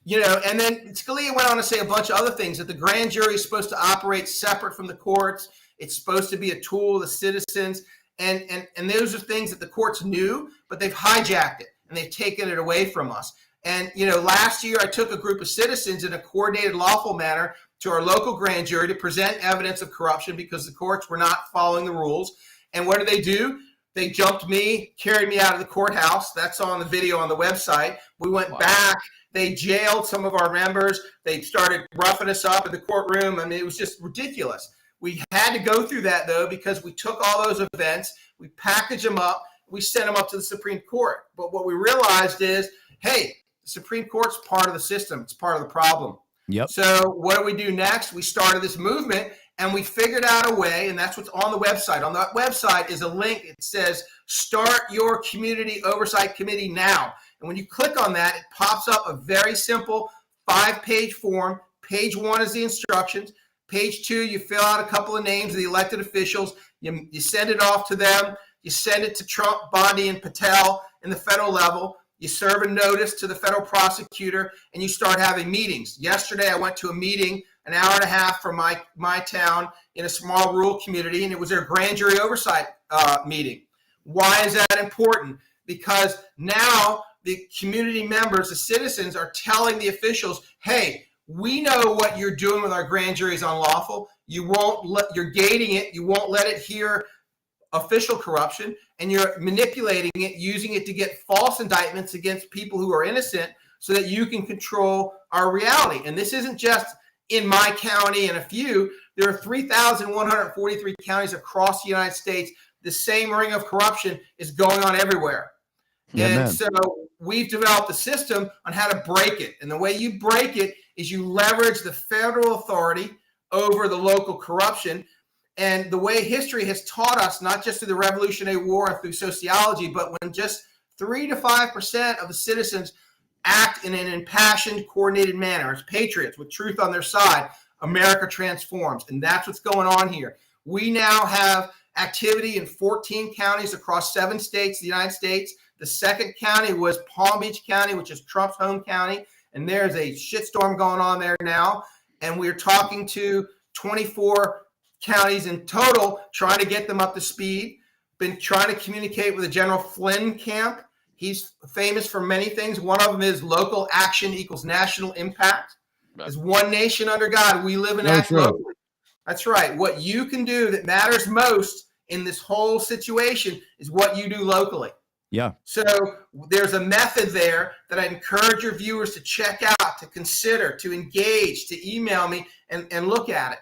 And then Scalia went on to say a bunch of other things, that the grand jury is supposed to operate separate from the courts. It's supposed to be a tool of the citizens. And those are things that the courts knew, but they've hijacked it and they've taken it away from us. And, last year I took a group of citizens in a coordinated, lawful manner to our local grand jury to present evidence of corruption because the courts were not following the rules. And what do? They jumped me, carried me out of the courthouse. That's on the video on the website. We went back. They jailed some of our members. They started roughing us up in the courtroom. I mean, it was just ridiculous. We had to go through that, though, because we took all those events, we packaged them up, we sent them up to the Supreme Court. But what we realized is, hey, the Supreme Court's part of the system. It's part of the problem. Yep. So what do we do next? We started this movement, and we figured out a way, and that's what's on the website. On that website is a link. It says, start your community oversight committee now. And when you click on that, it pops up a very simple 5-page form. Page 1 is the instructions. Page 2, you fill out a couple of names of the elected officials. You send it off to them. You send it to Trump, Bondi, and Patel in the federal level. You serve a notice to the federal prosecutor, and you start having meetings. Yesterday, I went to a meeting an hour and a half from my town in a small rural community, and it was their grand jury oversight meeting. Why is that important? Because now the community members, the citizens, are telling the officials, hey, we know what you're doing with our grand jury is unlawful. You're gating it. You won't let it hear official corruption, and you're manipulating it, using it to get false indictments against people who are innocent so that you can control our reality. And this isn't just in my county and a few. There are 3,143 counties across the United States. The same ring of corruption is going on everywhere. And so we've developed a system on how to break it. And the way you break it is you leverage the federal authority over the local corruption. And the way history has taught us, not just through the Revolutionary War and through sociology, but when just 3 to 5% of the citizens act in an impassioned, coordinated manner as patriots with truth on their side, America transforms. And that's what's going on here. We now have activity in 14 counties across 7 states of the United States. The second county was Palm Beach County, which is Trump's home county. And there's a shitstorm going on there now. And we're talking to 24 counties in total, trying to get them up to speed. Been trying to communicate with the General Flynn camp. He's famous for many things. One of them is local action equals national impact. As one nation under God, we live and act locally. That's right. What you can do that matters most in this whole situation is what you do locally. Yeah. So there's a method there that I encourage your viewers to check out, to consider, to engage, to email me and look at it.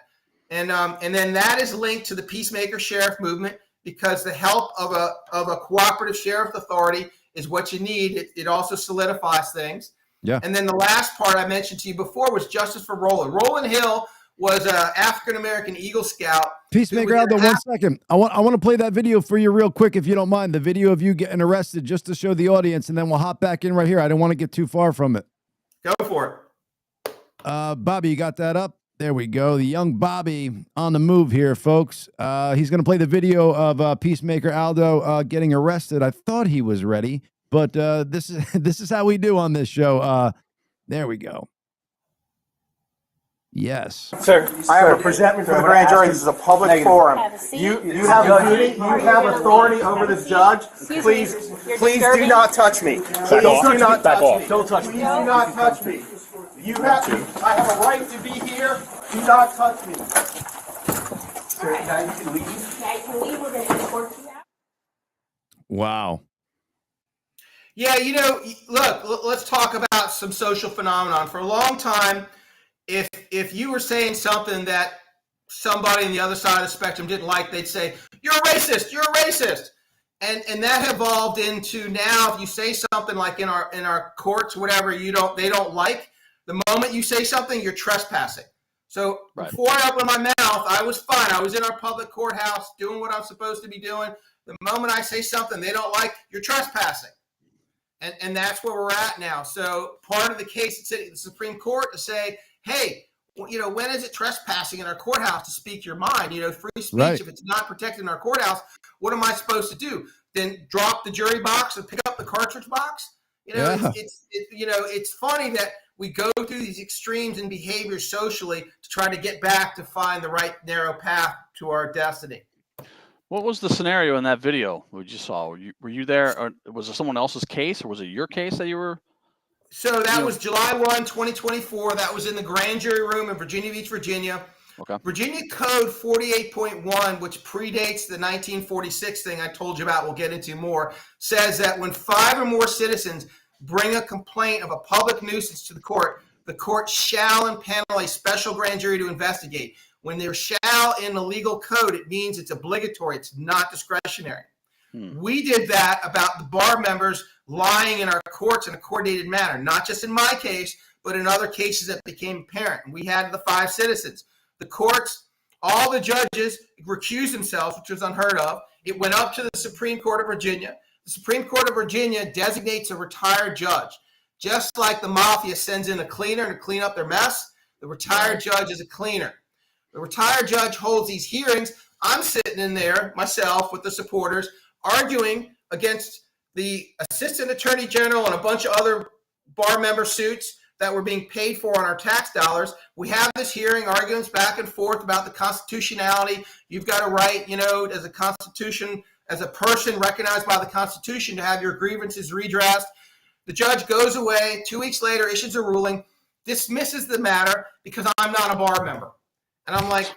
And then that is linked to the PeaceMaker Sherrif movement, because the help of a cooperative sheriff authority is what you need. It also solidifies things. Yeah. And then the last part I mentioned to you before was justice for Roland. Roland Hill was an African-American Eagle Scout. PeaceMaker Aldo, 1 second. I want to play that video for you real quick, if you don't mind. The video of you getting arrested, just to show the audience, and then we'll hop back in right here. I don't want to get too far from it. Go for it. Bobby, you got that up? There we go. The young Bobby on the move here, folks. He's going to play the video of PeaceMaker Aldo getting arrested. I thought he was ready, but this is how we do on this show. There we go. Yes. Sir, I have a presentment for the grand jury. This is a public forum. You have a duty. You have authority over this judge. Please do not touch me. Please do not touch me. Don't touch me. Please do not touch me. I have a right to be here. Do not touch me. Sir, now you can leave. Yeah, you can leave. We're going to escort you out. Wow. Yeah, look, let's talk about some social phenomenon. For a long time, if you were saying something that somebody on the other side of the spectrum didn't like, they'd say, "You're a racist, you're a racist." And that evolved into, now if you say something like in our courts, whatever, they don't like, the moment you say something, you're trespassing. So Before I opened my mouth, I was fine. I was in our public courthouse doing what I'm supposed to be doing. The moment I say something they don't like, you're trespassing. And that's where we're at now. So part of the case, it's at the Supreme Court to say, hey, when is it trespassing in our courthouse to speak your mind? Free speech, right. If it's not protected in our courthouse, what am I supposed to do? Then drop the jury box and pick up the cartridge box? It's funny that we go through these extremes in behavior socially to try to get back to find the right narrow path to our destiny. What was the scenario in that video we just saw? Were you there, or was it someone else's case, or was it your case that you were? So that was July 1, 2024. That was in the grand jury room in Virginia Beach, Virginia. Okay. Virginia Code 48.1, which predates the 1946 thing I told you about, we'll get into more, says that when 5 or more citizens bring a complaint of a public nuisance to the court shall impanel a special grand jury to investigate. When there's shall in the legal code, it means it's obligatory. It's not discretionary. We did that about the bar members lying in our courts in a coordinated manner, not just in my case, but in other cases that became apparent. And we had the 5 citizens. The courts, all the judges recused themselves, which was unheard of. It went up to the Supreme Court of Virginia. The Supreme Court of Virginia designates a retired judge. Just like the mafia sends in a cleaner to clean up their mess, the retired judge is a cleaner. The retired judge holds these hearings. I'm sitting in there myself with the supporters arguing against the assistant attorney general and a bunch of other bar member suits that were being paid for on our tax dollars. We have this hearing, arguments back and forth about the constitutionality. You've got a right, as a constitution, as a person recognized by the Constitution, to have your grievances redressed. The judge goes away. 2 weeks later, issues a ruling, dismisses the matter because I'm not a bar member. And I'm like,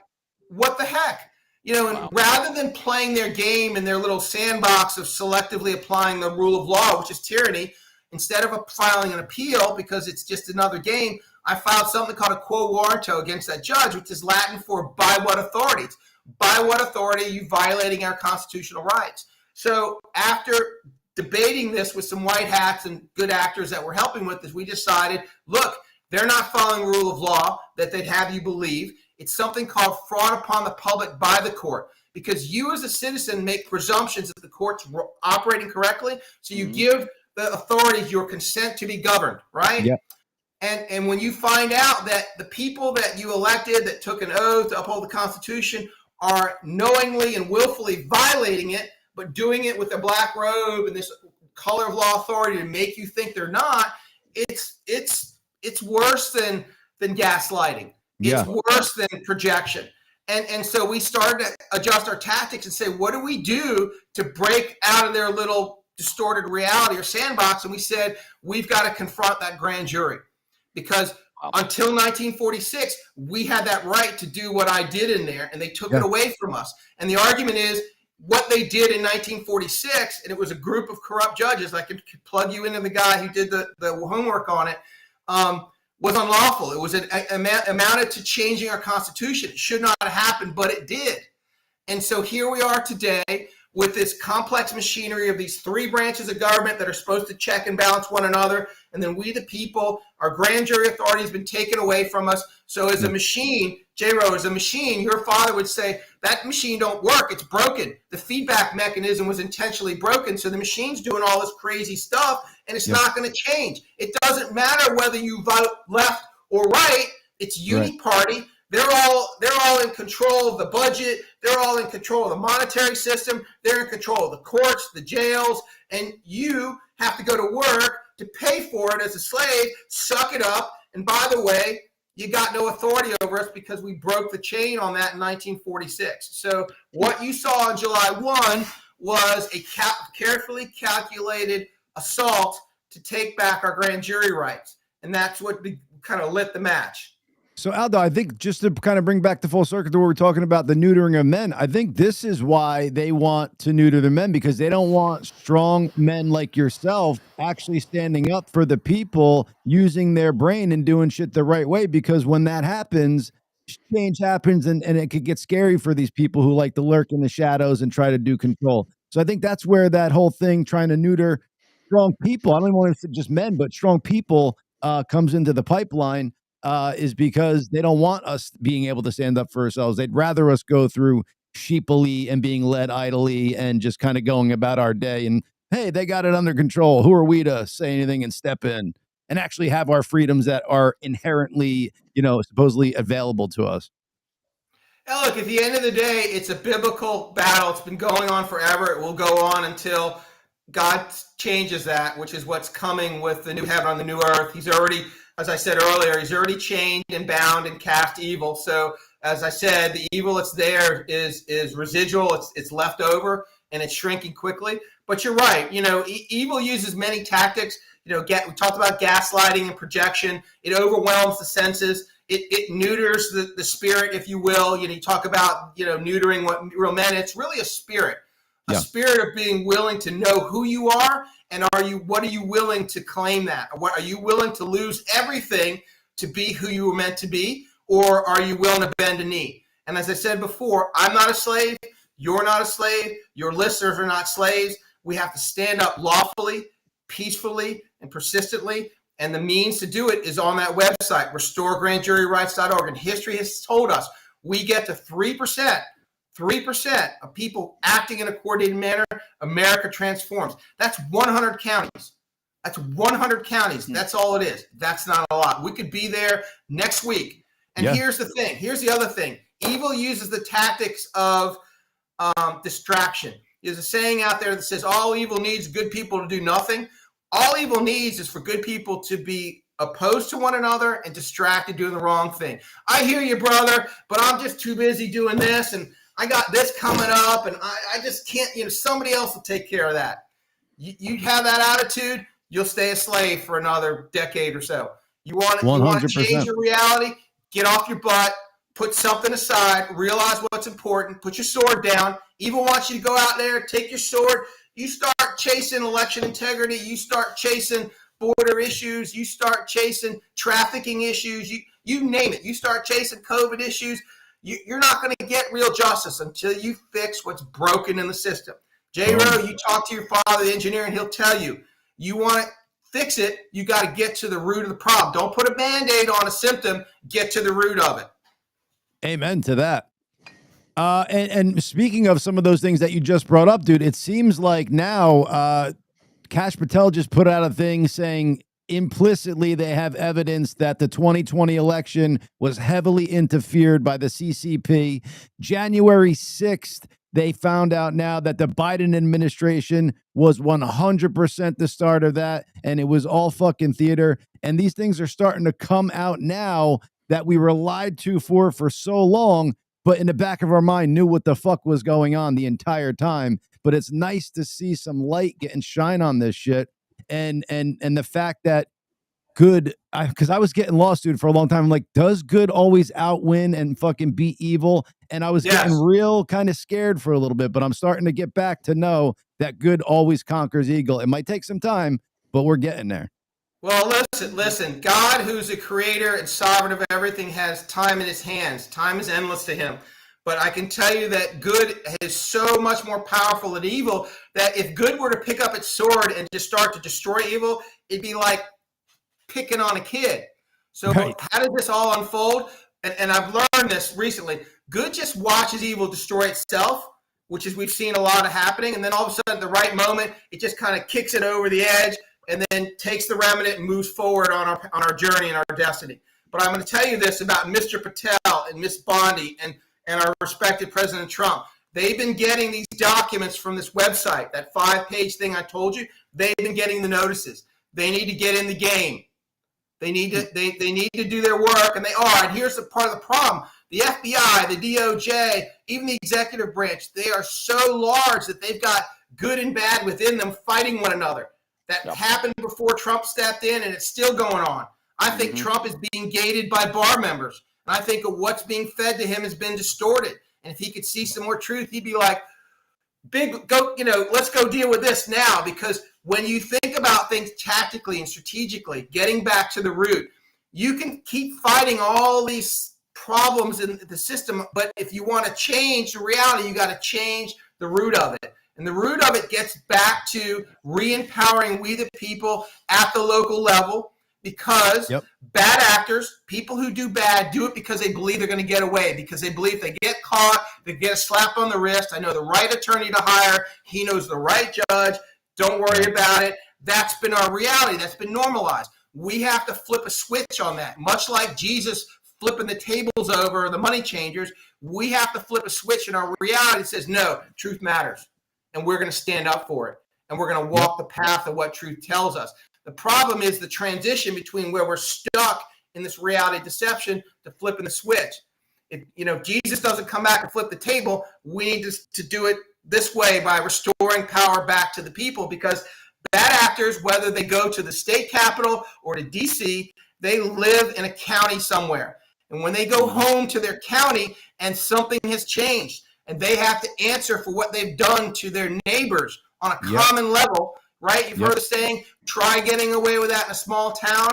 what the heck? And rather than playing their game in their little sandbox of selectively applying the rule of law, which is tyranny, instead of filing an appeal because it's just another game, I filed something called a quo warranto against that judge, which is Latin for by what authority. By what authority are you violating our constitutional rights? So after debating this with some white hats and good actors that were helping with this, we decided, look, they're not following rule of law that they'd have you believe. It's something called fraud upon the public by the court, because you as a citizen make presumptions that the court's operating correctly. So you give the authorities your consent to be governed, right? Yeah. And when you find out that the people that you elected that took an oath to uphold the Constitution are knowingly and willfully violating it, but doing it with a black robe and this color of law authority to make you think they're not, it's worse than gaslighting. It's worse than projection. And so we started to adjust our tactics and say, what do we do to break out of their little distorted reality or sandbox? And we said, we've got to confront that grand jury, because until 1946, we had that right to do what I did in there, and they took it away from us. And the argument is what they did in 1946, and it was a group of corrupt judges. I could plug you into the guy who did the homework on it. was unlawful. It was amounted to changing our Constitution. It should not have happened, but it did. And so here we are today with this complex machinery of these three branches of government that are supposed to check and balance one another. And then we, the people, our grand jury authority has been taken away from us. So as a machine, J-Ro, as a machine, your father would say, that machine don't work. It's broken. The feedback mechanism was intentionally broken. So the machine's doing all this crazy stuff, and it's not going to change. It doesn't matter whether you vote left or right. It's uni-party. They're all in control of the budget. They're all in control of the monetary system. They're in control of the courts, the jails, and you have to go to work to pay for it as a slave. Suck it up. And by the way, you got no authority over us because we broke the chain on that in 1946. So what you saw on July 1 was a carefully calculated assault to take back our grand jury rights. And that's what kind of lit the match. So, Aldo, I think just to kind of bring back the full circle to where we're talking about the neutering of men, I think this is why they want to neuter the men, because they don't want strong men like yourself actually standing up for the people, using their brain and doing shit the right way. Because when that happens, change happens, and it could get scary for these people who like to lurk in the shadows and try to do control. So I think that's where that whole thing trying to neuter strong people, I don't even want to say just men, but strong people comes into the pipeline. Is because they don't want us being able to stand up for ourselves. They'd rather us go through sheepily and being led idly and just kind of going about our day. And hey, they got it under control. Who are we to say anything and step in and actually have our freedoms that are inherently, supposedly available to us? Now look, at the end of the day, it's a biblical battle. It's been going on forever. It will go on until God changes that, which is what's coming with the new heaven on the new earth. He's already, as I said earlier, he's already chained and bound and cast evil. So as I said, the evil that's there is residual. It's left over and it's shrinking quickly. But you're right. Evil uses many tactics. We talked about gaslighting and projection. It overwhelms the senses. It neuters the spirit, if you will. You talk about, neutering what real men. It's really a spirit. A spirit of being willing to know who you are, and what are you willing to claim that? What are you willing to lose everything to be who you were meant to be, or are you willing to bend a knee? And as I said before, I'm not a slave, you're not a slave, your listeners are not slaves. We have to stand up lawfully, peacefully, and persistently, and the means to do it is on that website, restoregrandjuryrights.org. And history has told us we get to 3% of people acting in a coordinated manner, America transforms. That's 100 counties. That's 100 counties. That's all it is. That's not a lot. We could be there next week. And here's the thing. Here's the other thing. Evil uses the tactics of distraction. There's a saying out there that says all evil needs good people to do nothing. All evil needs is for good people to be opposed to one another and distracted doing the wrong thing. I hear you, brother, but I'm just too busy doing this, and I got this coming up, and I just can't, somebody else will take care of that. You have that attitude, you'll stay a slave for another decade or so. You want to change your reality, get off your butt, put something aside, realize what's important, put your sword down. Evil wants you to go out there, take your sword. You start chasing election integrity. You start chasing border issues. You start chasing trafficking issues. You name it. You start chasing COVID issues. You're not going to get real justice until you fix what's broken in the system. J-Ro, you talk to your father, the engineer, and he'll tell you, you want to fix it, you got to get to the root of the problem. Don't put a Band-Aid on a symptom. Get to the root of it. Amen to that. And speaking of some of those things that you just brought up, dude, it seems like now Kash Patel just put out a thing saying implicitly they have evidence that the 2020 election was heavily interfered by the CCP. January 6th, they found out now that the Biden administration was 100% the start of that, and it was all fucking theater. And these things are starting to come out now that we were lied to for so long, but in the back of our mind knew what the fuck was going on the entire time. But it's nice to see some light get and shine on this shit. And the fact that good, because I was getting lost, dude, for a long time. I'm like, does good always outwin and fucking beat evil? And I was getting real kind of scared for a little bit, but I'm starting to get back to know that good always conquers evil. It might take some time, but we're getting there. Well, listen. God, who's the creator and sovereign of everything, has time in his hands. Time is endless to him. But I can tell you that good is so much more powerful than evil that if good were to pick up its sword and just start to destroy evil, it'd be like picking on a kid. So Right. how did this all unfold? And I've learned this recently. Good just watches evil destroy itself, which is we've seen a lot of happening. And then all of a sudden, at the right moment, it just kind of kicks it over the edge and then takes the remnant and moves forward on our journey and our destiny. But I'm going to tell you this about Mr. Patel and Miss Bondi and our respected President Trump. They've been getting these documents from this website, that 5-page thing I told you. They've been getting the notices. They need to get in the game. They need to do their work, and they are. And here's the part of the problem. The FBI, the DOJ, even the executive branch, they are so large that they've got good and bad within them fighting one another. That happened before Trump stepped in, and it's still going on. I think Trump is being gated by bar members. And I think what's being fed to him has been distorted. And if he could see some more truth, he'd be like, let's go deal with this now. Because when you think about things tactically and strategically, getting back to the root, you can keep fighting all these problems in the system. But if you want to change the reality, you got to change the root of it. And the root of it gets back to re-empowering we the people at the local level. Because bad actors, people who do bad, do it because they believe they're going to get away, because they believe if they get caught, they get a slap on the wrist. I know the right attorney to hire. He knows the right judge. Don't worry about it. That's been our reality. That's been normalized. We have to flip a switch on that. Much like Jesus flipping the tables over, the money changers, we have to flip a switch in our reality that says, no, truth matters. And we're going to stand up for it. And we're going to walk the path of what truth tells us. The problem is the transition between where we're stuck in this reality deception to flipping the switch. If Jesus doesn't come back and flip the table, we need to do it this way by restoring power back to the people, because bad actors, whether they go to the state capitol or to DC, they live in a county somewhere. And when they go home to their county and something has changed and they have to answer for what they've done to their neighbors on a common level, right? You've heard the saying, try getting away with that in a small town.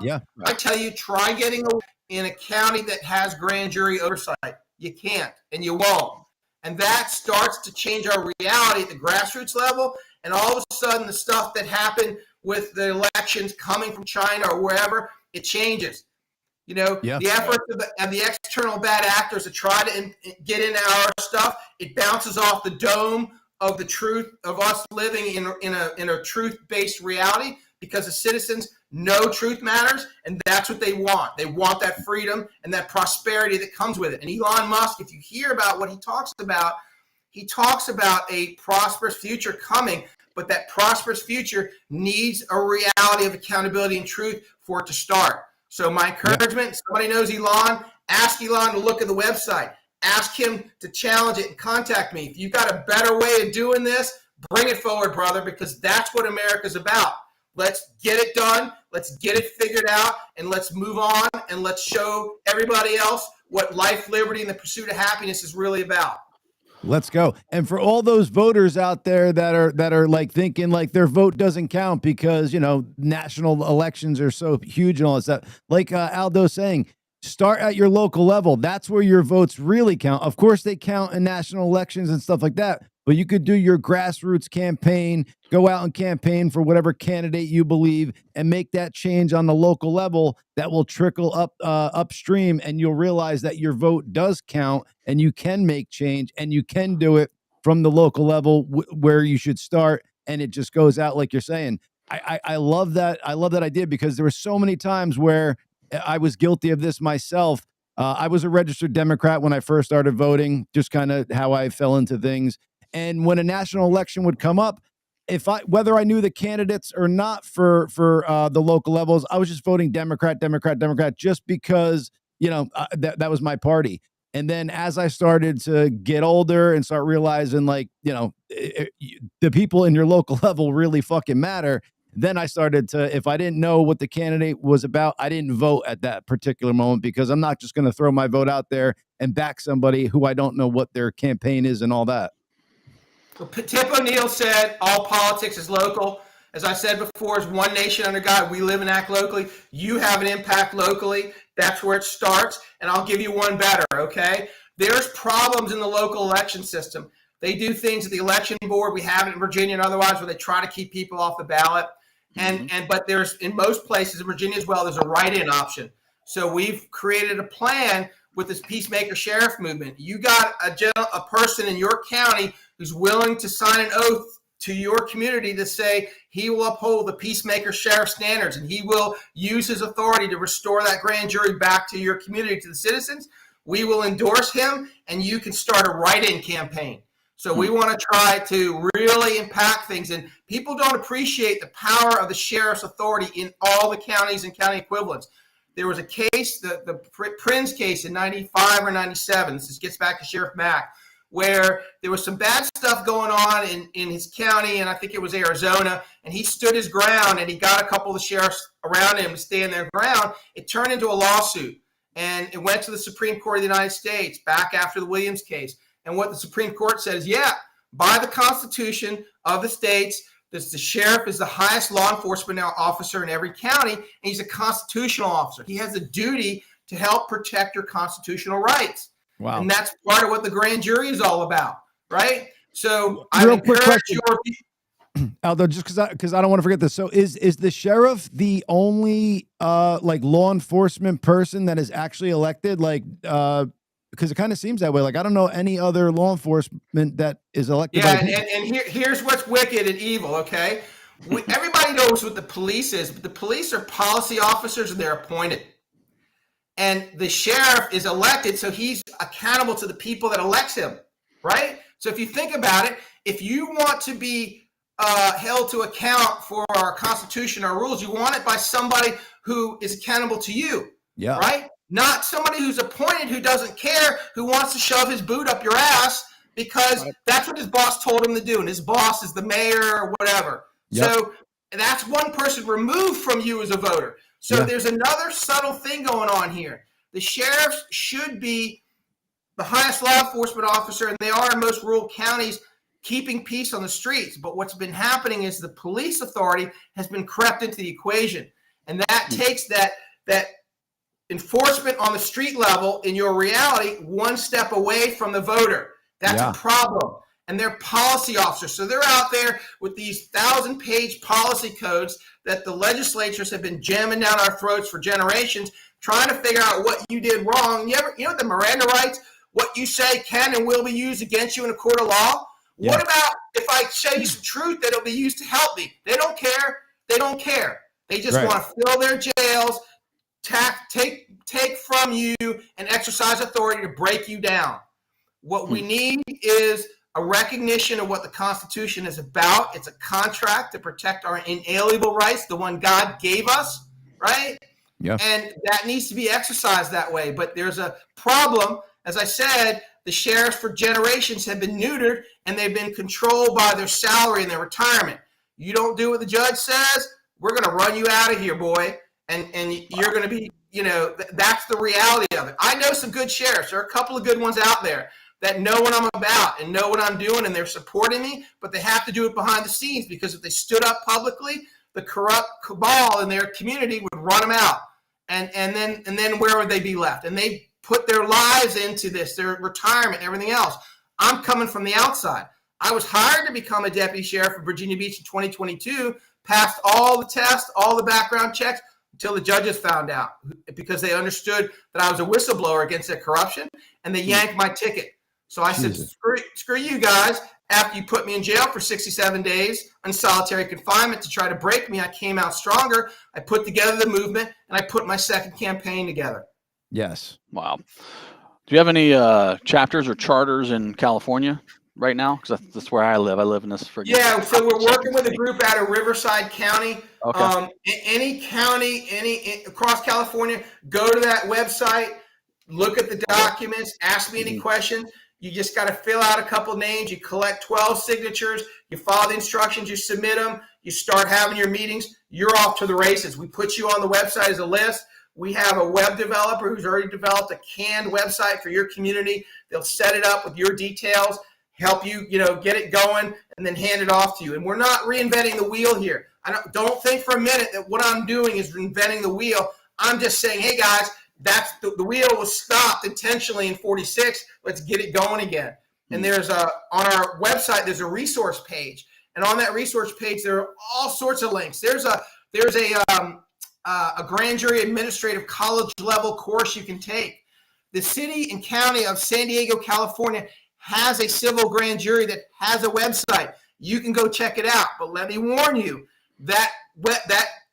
Yeah. I tell you, try getting away in a county that has grand jury oversight. You can't, and you won't. And that starts to change our reality at the grassroots level. And all of a sudden, the stuff that happened with the elections coming from China or wherever, it changes. The efforts of the external bad actors to try to get into our stuff, it bounces off the dome of the truth of us living in a truth-based reality, because the citizens know truth matters, and that's what they want. They want that freedom and that prosperity that comes with it. And Elon Musk, if you hear about what he talks about a prosperous future coming, but that prosperous future needs a reality of accountability and truth for it to start. So my encouragement, somebody knows Elon, ask Elon to look at the website. Ask him to challenge it and contact me. If you've got a better way of doing this, bring it forward, brother, because that's what America's about. Let's get it done. Let's get it figured out, and let's move on, and let's show everybody else what life, liberty, and the pursuit of happiness is really about. Let's go. And for all those voters out there that are like thinking like their vote doesn't count because, national elections are so huge and all that stuff, like Aldo saying, start at your local level. That's where your votes really count. Of course, they count in national elections and stuff like that, but you could do your grassroots campaign, go out and campaign for whatever candidate you believe, and make that change on the local level that will trickle up upstream, and you'll realize that your vote does count, and you can make change, and you can do it from the local level where you should start, and it just goes out like you're saying. I love that. I love that idea, because there were so many times where I was guilty of this myself. I was a registered Democrat when I first started voting, just kind of how I fell into things. And when a national election would come up, whether I knew the candidates or not for the local levels, I was just voting Democrat, just because, that was my party. And then as I started to get older and start realizing the people in your local level really fucking matter, then I started to, if I didn't know what the candidate was about, I didn't vote at that particular moment, because I'm not just going to throw my vote out there and back somebody who I don't know what their campaign is and all that. Tip O'Neill said all politics is local. as I said before, is one nation under God. We live and act locally. You have an impact locally. That's where it starts. And I'll give you one better, okay? There's problems in the local election system. They do things at the election board. We have it in Virginia and otherwise where they try to keep people off the ballot. But there's, in most places, in Virginia as well, there's a write-in option. So we've created a plan with this PeaceMaker Sherrif movement. You got a person in your county who's willing to sign an oath to your community to say he will uphold the PeaceMaker Sherrif standards and he will use his authority to restore that grand jury back to your community, to the citizens. We will endorse him, and you can start a write-in campaign. So we want to try to really impact things. And people don't appreciate the power of the sheriff's authority in all the counties and county equivalents. There was a case, the Prince case in 95 or 97. This gets back to Sheriff Mack, where there was some bad stuff going on in his county, and I think it was Arizona, and he stood his ground, and he got a couple of the sheriffs around him to stand their ground. It turned into a lawsuit, and it went to the Supreme Court of the United States back after the Williams case. And what the Supreme Court said is, yeah, by the Constitution of the states, the sheriff is the highest law enforcement officer in every county, and he's a constitutional officer. He has a duty to help protect your constitutional rights. Wow. And that's part of what the grand jury is all about, right? So real quick question, Aldo, just because I don't want to forget this. So is the sheriff the only like law enforcement person that is actually elected? Like because it kind of seems that way. Like I don't know any other law enforcement that is elected. Yeah, and here's what's wicked and evil. Okay, everybody knows what the police is, but the police are policy officers and they're appointed. And the sheriff is elected, so he's accountable to the people that elects him, right? So if you think about it, if you want to be held to account for our Constitution, our rules, you want it by somebody who is accountable to you, right? Not somebody who's appointed who doesn't care, who wants to shove his boot up your ass because that's what his boss told him to do, and his boss is the mayor or whatever. So that's one person removed from you as a voter. So there's another subtle thing going on here. The sheriffs should be the highest law enforcement officer, and they are in most rural counties, keeping peace on the streets. But what's been happening is the police authority has been crept into the equation. And that takes that enforcement on the street level in your reality one step away from the voter. That's a problem. And they're policy officers. So they're out there with these 1,000-page policy codes that the legislatures have been jamming down our throats for generations, trying to figure out what you did wrong. You know the Miranda rights, what you say can and will be used against you in a court of law? What about if I show you some truth that it'll be used to help me? They don't care. They don't care. They just want to fill their jails, take from you, and exercise authority to break you down. What we need is a recognition of what the Constitution is about. It's a contract to protect our inalienable rights, the one God gave us, right? Yeah. And that needs to be exercised that way. But there's a problem. As I said, the sheriffs for generations have been neutered, and they've been controlled by their salary and their retirement. You don't do what the judge says, we're going to run you out of here, boy. And you're going to be, that's the reality of it. I know some good sheriffs. There are a couple of good ones out there that know what I'm about and know what I'm doing, and they're supporting me, but they have to do it behind the scenes, because if they stood up publicly, the corrupt cabal in their community would run them out. And then where would they be left? And they put their lives into this, their retirement and everything else. I'm coming from the outside. I was hired to become a deputy sheriff of Virginia Beach in 2022, passed all the tests, all the background checks, until the judges found out, because they understood that I was a whistleblower against that corruption, and they yanked my ticket. So I said, screw you guys. After you put me in jail for 67 days on solitary confinement to try to break me, I came out stronger. I put together the movement, and I put my second campaign together. Yes. Wow. Do you have any chapters or charters in California right now? Because that's where I live. I live in this. So we're working with a group out of Riverside County. Okay. Any county, across California, go to that website, look at the documents, ask me any questions. You just got to fill out a couple names. You collect 12 signatures. You follow the instructions. You submit them. You start having your meetings. You're off to the races. We put you on the website as a list. We have a web developer who's already developed a canned website for your community. They'll set it up with your details, help you, get it going, and then hand it off to you. And we're not reinventing the wheel here. Don't think for a minute that what I'm doing is inventing the wheel. I'm just saying, hey guys, that's the wheel was stopped intentionally in 46. Let's get it going again. And there's on our website, there's a resource page. And on that resource page, there are all sorts of links. There's a grand jury administrative college level course you can take. The city and county of San Diego, California has a civil grand jury that has a website. You can go check it out. But let me warn you, that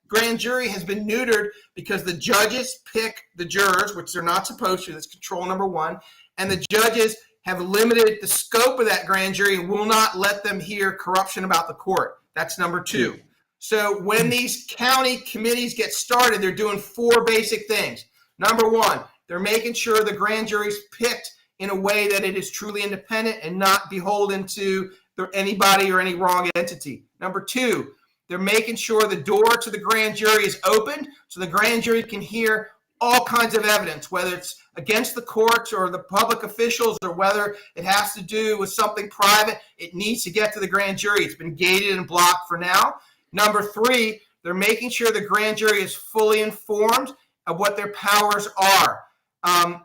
grand jury has been neutered because the judges pick the jurors, which they're not supposed to. That's control number one. And the judges have limited the scope of that grand jury and will not let them hear corruption about the court. That's number two. So when these county committees get started, they're doing four basic things. Number one, they're making sure the grand jury's picked in a way that it is truly independent and not beholden to anybody or any wrong entity. Number two, they're making sure the door to the grand jury is opened so the grand jury can hear all kinds of evidence, whether it's against the courts or the public officials or whether it has to do with something private. It needs to get to the grand jury. It's been gated and blocked for now. Number three, they're making sure the grand jury is fully informed of what their powers are.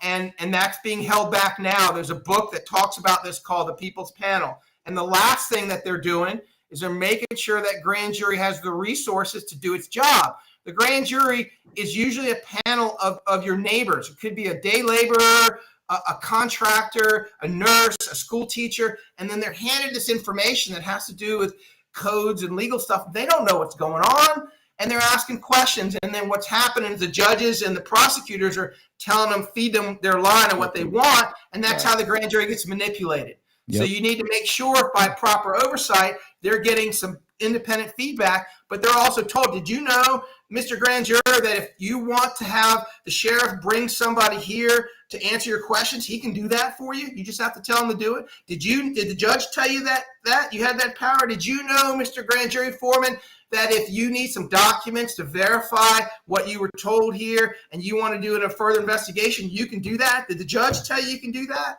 And that's being held back now. There's a book that talks about this called The People's Panel. And the last thing that they're doing is they're making sure that grand jury has the resources to do its job. The grand jury is usually a panel of your neighbors. It could be a day laborer, a contractor, a nurse, a school teacher, and then they're handed this information that has to do with codes and legal stuff. They don't know what's going on, and they're asking questions. And then what's happening is the judges and the prosecutors are telling them, feed them their line of what they want, and that's how the grand jury gets manipulated. Yep. So you need to make sure by proper oversight, they're getting some independent feedback, but they're also told, did you know, Mr. Grand Juror, that if you want to have the sheriff bring somebody here to answer your questions, he can do that for you? You just have to tell him to do it. Did the judge tell you that you had that power? Did you know, Mr. Grand Jury Foreman, that if you need some documents to verify what you were told here and you want to do a further investigation, you can do that? Did the judge tell you can do that?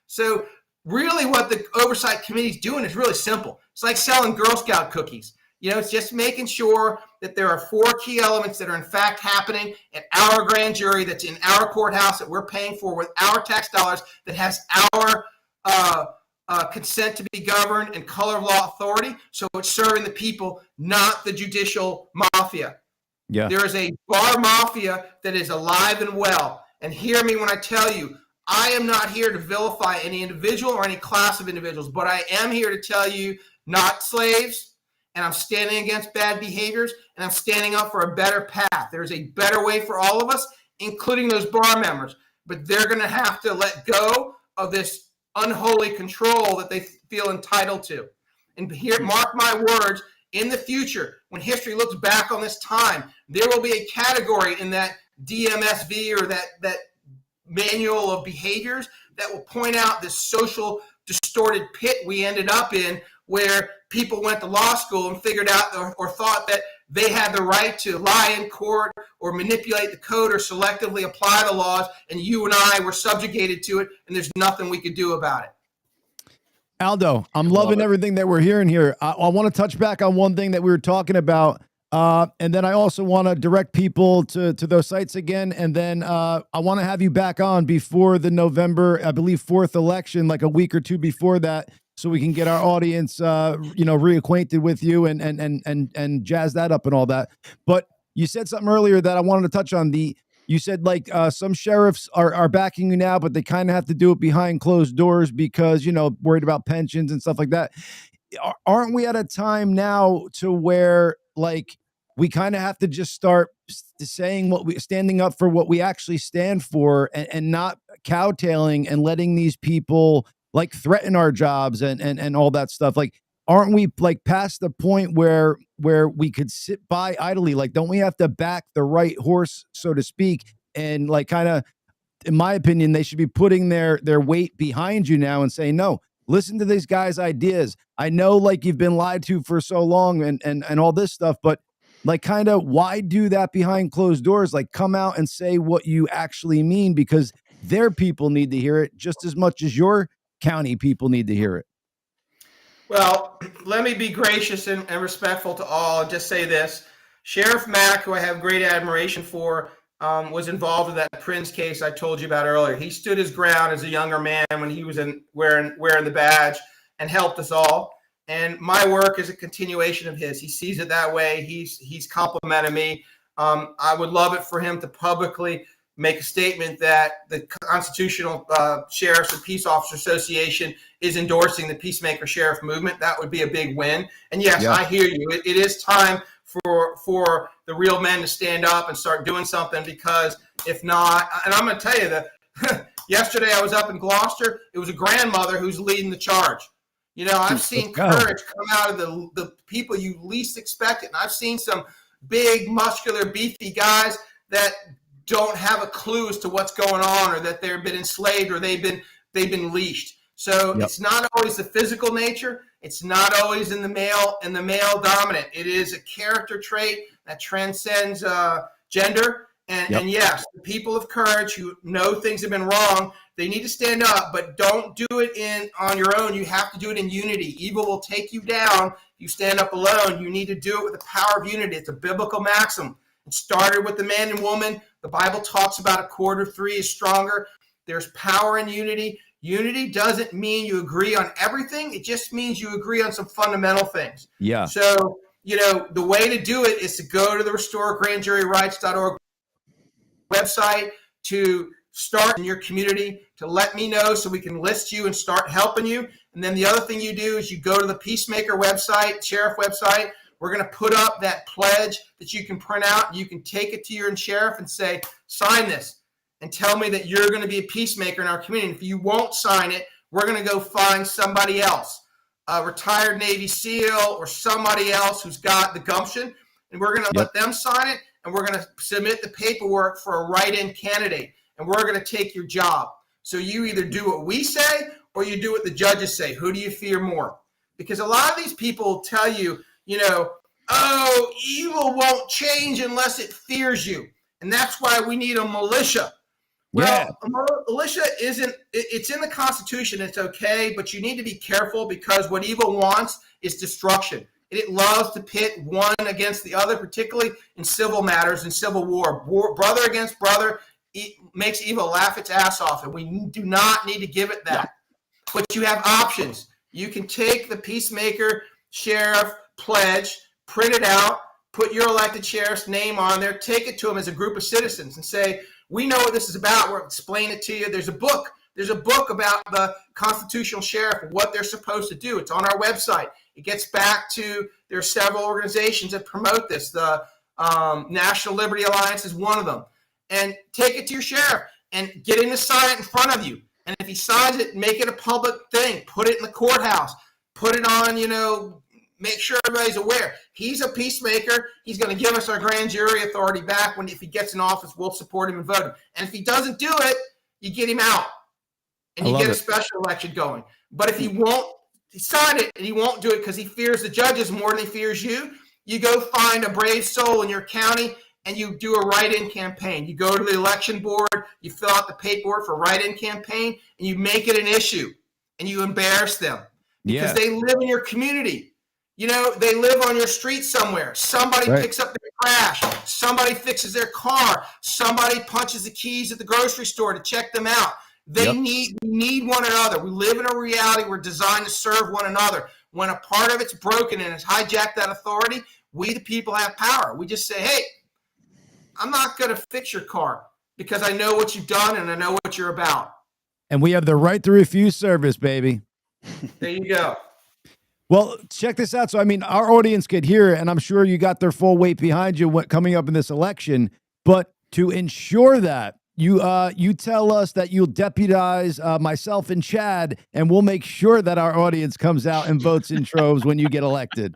So really what the oversight committee is doing is really simple. It's like selling Girl Scout cookies. You know, it's just making sure that there are four key elements that are in fact happening at our grand jury, that's in our courthouse, that we're paying for with our tax dollars, that has our consent to be governed and color of law authority. So it's serving the people, not the judicial mafia. Yeah. There is a bar mafia that is alive and well. And hear me when I tell you, I am not here to vilify any individual or any class of individuals, but I am here to tell you, not slaves, and I'm standing against bad behaviors, and I'm standing up for a better path. There's a better way for all of us, including those bar members, but they're going to have to let go of this unholy control that they feel entitled to. And here, mark my words, in the future, when history looks back on this time, there will be a category in that DMSV or that manual of behaviors that will point out this social distorted pit we ended up in, where people went to law school and figured out or thought that they had the right to lie in court or manipulate the code or selectively apply the laws, and you and I were subjugated to it, and there's nothing we could do about it. Aldo, I'm loving everything that we're hearing here. I want to touch back on one thing that we were talking about, and then I also want to direct people to those sites again, and then I want to have you back on before the November, I believe, 4th election, like a week or two before that, so we can get our audience, reacquainted with you and jazz that up and all that. But you said something earlier that I wanted to touch on. You said like some sheriffs are backing you now, but they kind of have to do it behind closed doors because, worried about pensions and stuff like that. Aren't we at a time now to where like we kind of have to just start saying standing up for what we actually stand for and not cowtailing and letting these people like threaten our jobs and all that stuff? Like, aren't we like past the point where we could sit by idly? Like, don't we have to back the right horse, so to speak? And like, kind of, in my opinion, they should be putting their weight behind you now and saying, no, listen to these guys' ideas. I know like you've been lied to for so long and all this stuff, but like kind of why do that behind closed doors? Like come out and say what you actually mean, because their people need to hear it just as much as your county people need to hear it. Well, let me be gracious and respectful to all and just say this. Sheriff Mack, who I have great admiration for, was involved in that Prince case I told you about earlier. He stood his ground as a younger man when he was wearing the badge and helped us all. And my work is a continuation of his. He sees it that way. He's complimented me. I would love it for him to publicly make a statement that the Constitutional Sheriffs and Peace Officers Association is endorsing the PeaceMaker Sherrif movement. That would be a big win. And yes, I hear you. It is time for the real men to stand up and start doing something, because if not, and I'm going to tell you that yesterday I was up in Gloucester. It was a grandmother who's leading the charge. You know, I've seen courage come out of the people you least expect it. And I've seen some big, muscular, beefy guys that don't have a clue as to what's going on, or that they've been enslaved, or they've been leashed. So it's not always the physical nature. It's not always in the male dominant. It is a character trait that transcends gender. And yes, the people of courage who know things have been wrong, they need to stand up, but don't do it on your own. You have to do it in unity. Evil will take you down. You stand up alone. You need to do it with the power of unity. It's a biblical maxim. It started with the man and woman. The Bible talks about a cord of three is stronger. There's power in unity. Unity doesn't mean you agree on everything. It just means you agree on some fundamental things. Yeah. So, you know, the way to do it is to go to the restoregrandjuryrights.org website, to start in your community, to let me know so we can list you and start helping you. And then the other thing you do is you go to the PeaceMaker website, Sheriff website. We're going to put up that pledge that you can print out. You can take it to your sheriff and say, sign this, and tell me that you're going to be a peacemaker in our community. If you won't sign it, we're going to go find somebody else, a retired Navy SEAL or somebody else who's got the gumption, and we're going to let them sign it, and we're going to submit the paperwork for a write-in candidate, and we're going to take your job. So you either do what we say or you do what the judges say. Who do you fear more? Because a lot of these people tell you, you know, oh, evil won't change unless it fears you. And that's why we need a militia. Well, a militia it's in the Constitution. It's okay, but you need to be careful, because what evil wants is destruction. It loves to pit one against the other, particularly in civil matters and civil war. Brother against brother makes evil laugh its ass off, and we do not need to give it that. But you have options. You can take the PeaceMaker Sherrif pledge, print it out, put your elected sheriff's name on there, take it to them as a group of citizens and say, we know what this is about. We'll explain it to you. There's a book about the constitutional sheriff, what they're supposed to do. It's on our website. It gets back to, there are several organizations that promote this. The National Liberty Alliance is one of them. And take it to your sheriff and get him to sign it in front of you. And if he signs it, make it a public thing. Put it in the courthouse. Put it on, you know, make sure everybody's aware. He's a peacemaker. He's going to give us our grand jury authority back if he gets in office. We'll support him and vote him. And if he doesn't do it, you get him out. And you get a special election going. But if he won't sign it and he won't do it because he fears the judges more than he fears you, you go find a brave soul in your county and you do a write-in campaign. You go to the election board, you fill out the paperwork for a write-in campaign, and you make it an issue, and you embarrass them. Because they live in your community. You know, they live on your street somewhere. Somebody picks up their trash. Somebody fixes their car. Somebody punches the keys at the grocery store to check them out. We need one another. We live in a reality. We're designed to serve one another. When a part of it's broken and it's hijacked that authority, we the people have power. We just say, hey, I'm not going to fix your car because I know what you've done and I know what you're about. And we have the right to refuse service, baby. There you go. Well, check this out. So, I mean, our audience could hear it, and I'm sure you got their full weight behind you coming up in this election. But to ensure that, you tell us that you'll deputize myself and Chad, and we'll make sure that our audience comes out and votes in troves when you get elected.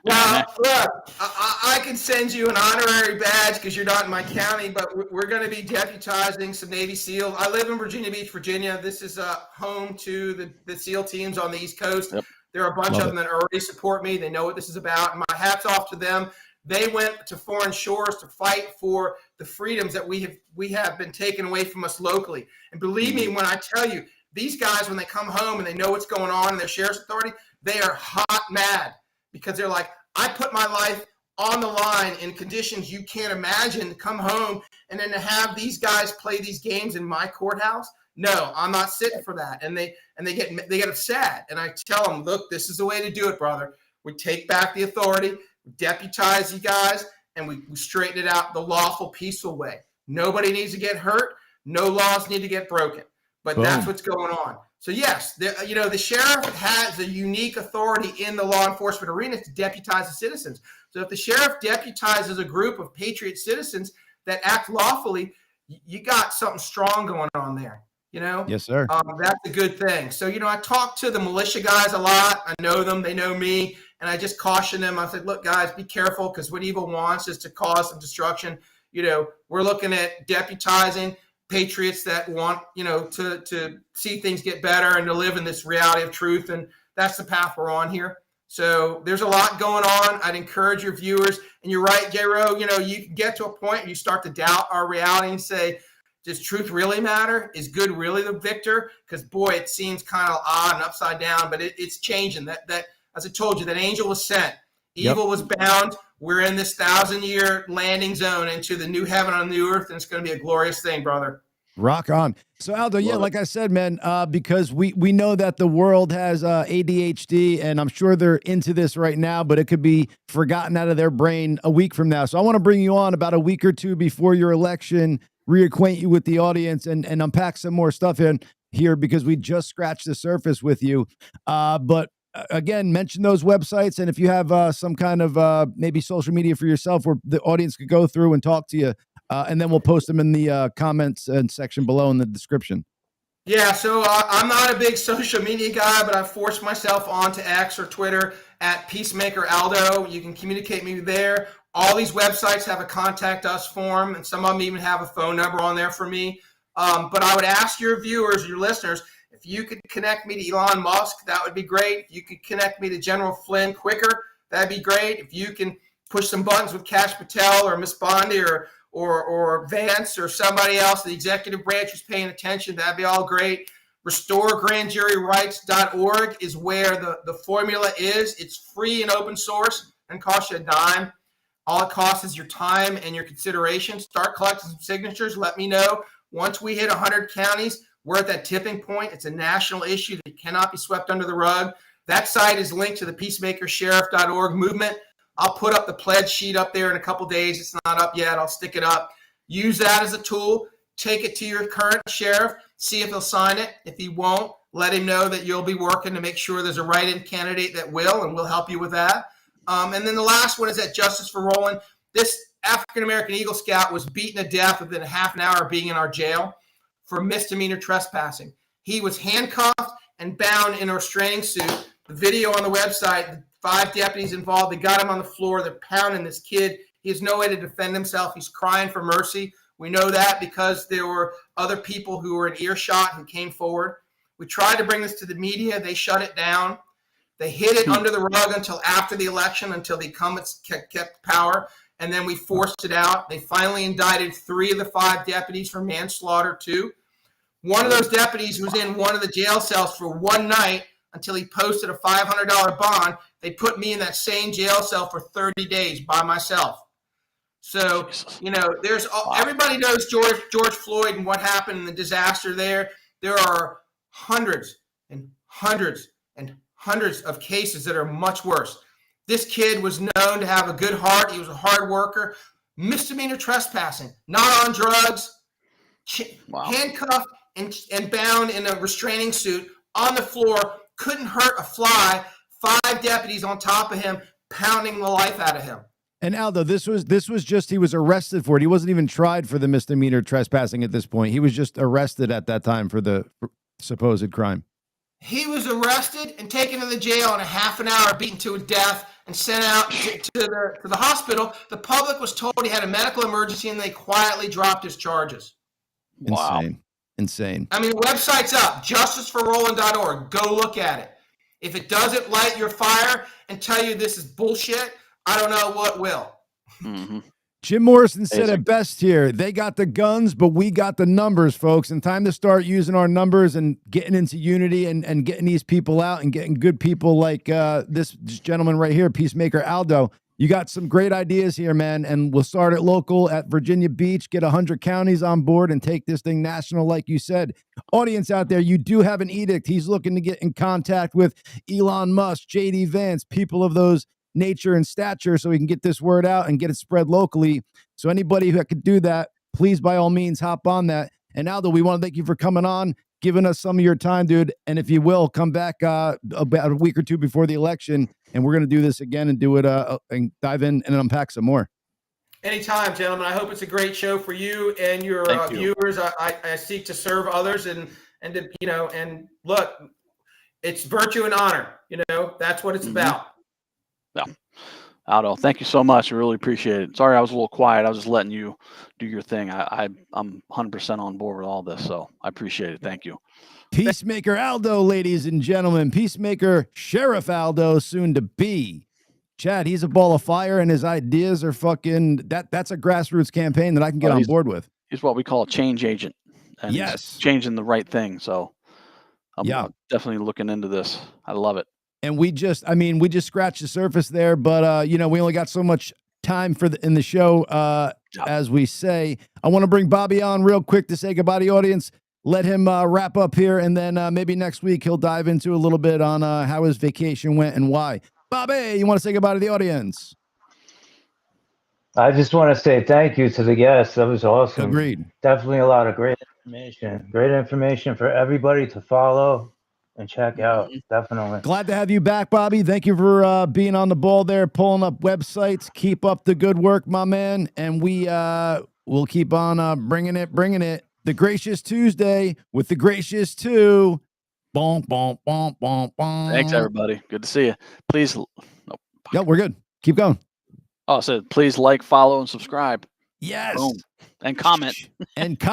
Well, look, I can send you an honorary badge because you're not in my county, but we're going to be deputizing some Navy SEALs. I live in Virginia Beach, Virginia. This is home to the SEAL teams on the East Coast. Yep. There are a bunch of them that already support me. They know what this is about. My hat's off to them. They went to foreign shores to fight for the freedoms that we have been taken away from us locally. And believe me when I tell you, These guys, when they come home and they know what's going on in their sheriff's authority, they are hot mad because they're like, I put my life on the line in conditions you can't imagine to come home and then to have these guys play these games in my courthouse. No, I'm not sitting for that. And they get upset. And I tell them, look, this is the way to do it, brother. We take back the authority, we deputize you guys, and we straighten it out the lawful, peaceful way. Nobody needs to get hurt. No laws need to get broken. But that's what's going on. So yes, the sheriff has a unique authority in the law enforcement arena to deputize the citizens. So if the sheriff deputizes a group of patriot citizens that act lawfully, you got something strong going on there. Yes, sir. That's a good thing. So, I talk to the militia guys a lot. I know them. They know me. And I just caution them. I said, look, guys, be careful because what evil wants is to cause some destruction. We're looking at deputizing patriots that want, to see things get better and to live in this reality of truth. And that's the path we're on here. So there's a lot going on. I'd encourage your viewers. And you're right, J-Ro, you can get to a point where you start to doubt our reality and say, does truth really matter? Is good really the victor? Because, boy, it seems kind of odd and upside down, but it's changing. That, as I told you, that angel was sent. Evil was bound. We're in this 1,000-year landing zone into the new heaven on the new earth, and it's going to be a glorious thing, brother. Rock on. So, Aldo, like I said, man, because we know that the world has ADHD, and I'm sure they're into this right now, but it could be forgotten out of their brain a week from now. So I want to bring you on about a week or two before your election, reacquaint you with the audience, and unpack some more stuff in here because we just scratched the surface with you. But again, mention those websites, and if you have some kind of maybe social media for yourself where the audience could go through and talk to you, and then we'll post them in the comments and section below in the description. Yeah, so I'm not a big social media guy, but I forced myself onto X or Twitter at PeaceMaker Aldo. You can communicate me there. All these websites have a contact us form, and some of them even have a phone number on there for me. But I would ask your viewers, your listeners, if you could connect me to Elon Musk, that would be great. If you could connect me to General Flynn quicker, that'd be great. If you can push some buttons with Kash Patel or Miss Bondi or Vance or somebody else, the executive branch who's paying attention, that'd be all great. RestoreGrandJuryRights.org is where the formula is. It's free and open source and costs you a dime. All it costs is your time and your consideration. Start collecting some signatures. Let me know. Once we hit 100 counties, we're at that tipping point. It's a national issue that cannot be swept under the rug. That site is linked to the PeaceMakerSherrif.org movement. I'll put up the pledge sheet up there in a couple days. It's not up yet. I'll stick it up. Use that as a tool. Take it to your current sheriff. See if he'll sign it. If he won't, let him know that you'll be working to make sure there's a write-in candidate that will, and we'll help you with that. And then the last one is that Justice for Roland. This African-American Eagle Scout was beaten to death within a half an hour of being in our jail for misdemeanor trespassing. He was handcuffed and bound in a restraining suit. The video on the website, the 5 deputies involved, they got him on the floor. They're pounding this kid. He has no way to defend himself. He's crying for mercy. We know that because there were other people who were in earshot who came forward. We tried to bring this to the media. They shut it down. They hid it under the rug until after the election, until the incumbents kept power, and then we forced it out. They finally indicted 3 of the 5 deputies for manslaughter, too. One of those deputies was in one of the jail cells for one night until he posted a $500 bond. They put me in that same jail cell for 30 days by myself. So, there's everybody knows George Floyd and what happened in the disaster there. There are hundreds and hundreds and hundreds of cases that are much worse. This kid was known to have a good heart. He was a hard worker. Misdemeanor trespassing, not on drugs, handcuffed and bound in a restraining suit on the floor, couldn't hurt a fly. 5 deputies on top of him, pounding the life out of him. And Aldo, this was just, he was arrested for it. He wasn't even tried for the misdemeanor trespassing at this point. He was just arrested at that time for the supposed crime. He was arrested and taken to the jail in a half an hour, beaten to death, and sent out to the hospital. The public was told he had a medical emergency, and they quietly dropped his charges. Insane. I mean, the website's up, justiceforroland.org. Go look at it. If it doesn't light your fire and tell you this is bullshit, I don't know what will. Mm-hmm. Jim Morrison said it best here. They got the guns, but we got the numbers, folks. And time to start using our numbers and getting into unity and getting these people out and getting good people like this gentleman right here, Peacemaker Aldo. You got some great ideas here, man. And we'll start at local at Virginia Beach, get 100 counties on board and take this thing national, like you said. Audience out there, you do have an edict. He's looking to get in contact with Elon Musk, J.D. Vance, people of those nature and stature, so we can get this word out and get it spread locally. So anybody who could do that, please, by all means, hop on that. And Aldo, we want to thank you for coming on, giving us some of your time, dude. And if you will, come back about a week or two before the election, and we're going to do this again and do it and dive in and unpack some more. Anytime, gentlemen. I hope it's a great show for you and your viewers. I seek to serve others and to, you know, and look, it's virtue and honor. You know, that's what it's about. Yeah. Aldo, thank you so much. I really appreciate it. Sorry I was a little quiet. I was just letting you do your thing. I'm 100% on board with all this, so I appreciate it. Thank you. Peacemaker Aldo, ladies and gentlemen. Peacemaker Sherrif Aldo, soon to be. Chad, he's a ball of fire, and his ideas are fucking that's a grassroots campaign that I can get on board with. He's what we call a change agent. And he's changing the right thing. So I'm definitely looking into this. I love it. And we just scratched the surface there, but you know, we only got so much time in the show, as we say. I want to bring Bobby on real quick to say goodbye to the audience. Let him wrap up here, and then maybe next week he'll dive into a little bit on how his vacation went and why. Bobby, you want to say goodbye to the audience? I just want to say thank you to the guests. That was awesome. Agreed. Definitely a lot of great information. Great information for everybody to follow and check out. Definitely. Glad to have you back, Bobby. Thank you for being on the ball there, pulling up websites. Keep up the good work, my man. And we'll keep on bringing it. The Gracious Tuesday with the Gracious 2. Bonk, bonk, bonk, bonk, bonk. Thanks, everybody. Good to see you. Please. Yeah, we're good. Keep going. Oh, I said, please like, follow, and subscribe. Yes. Boom. And comment. And comment.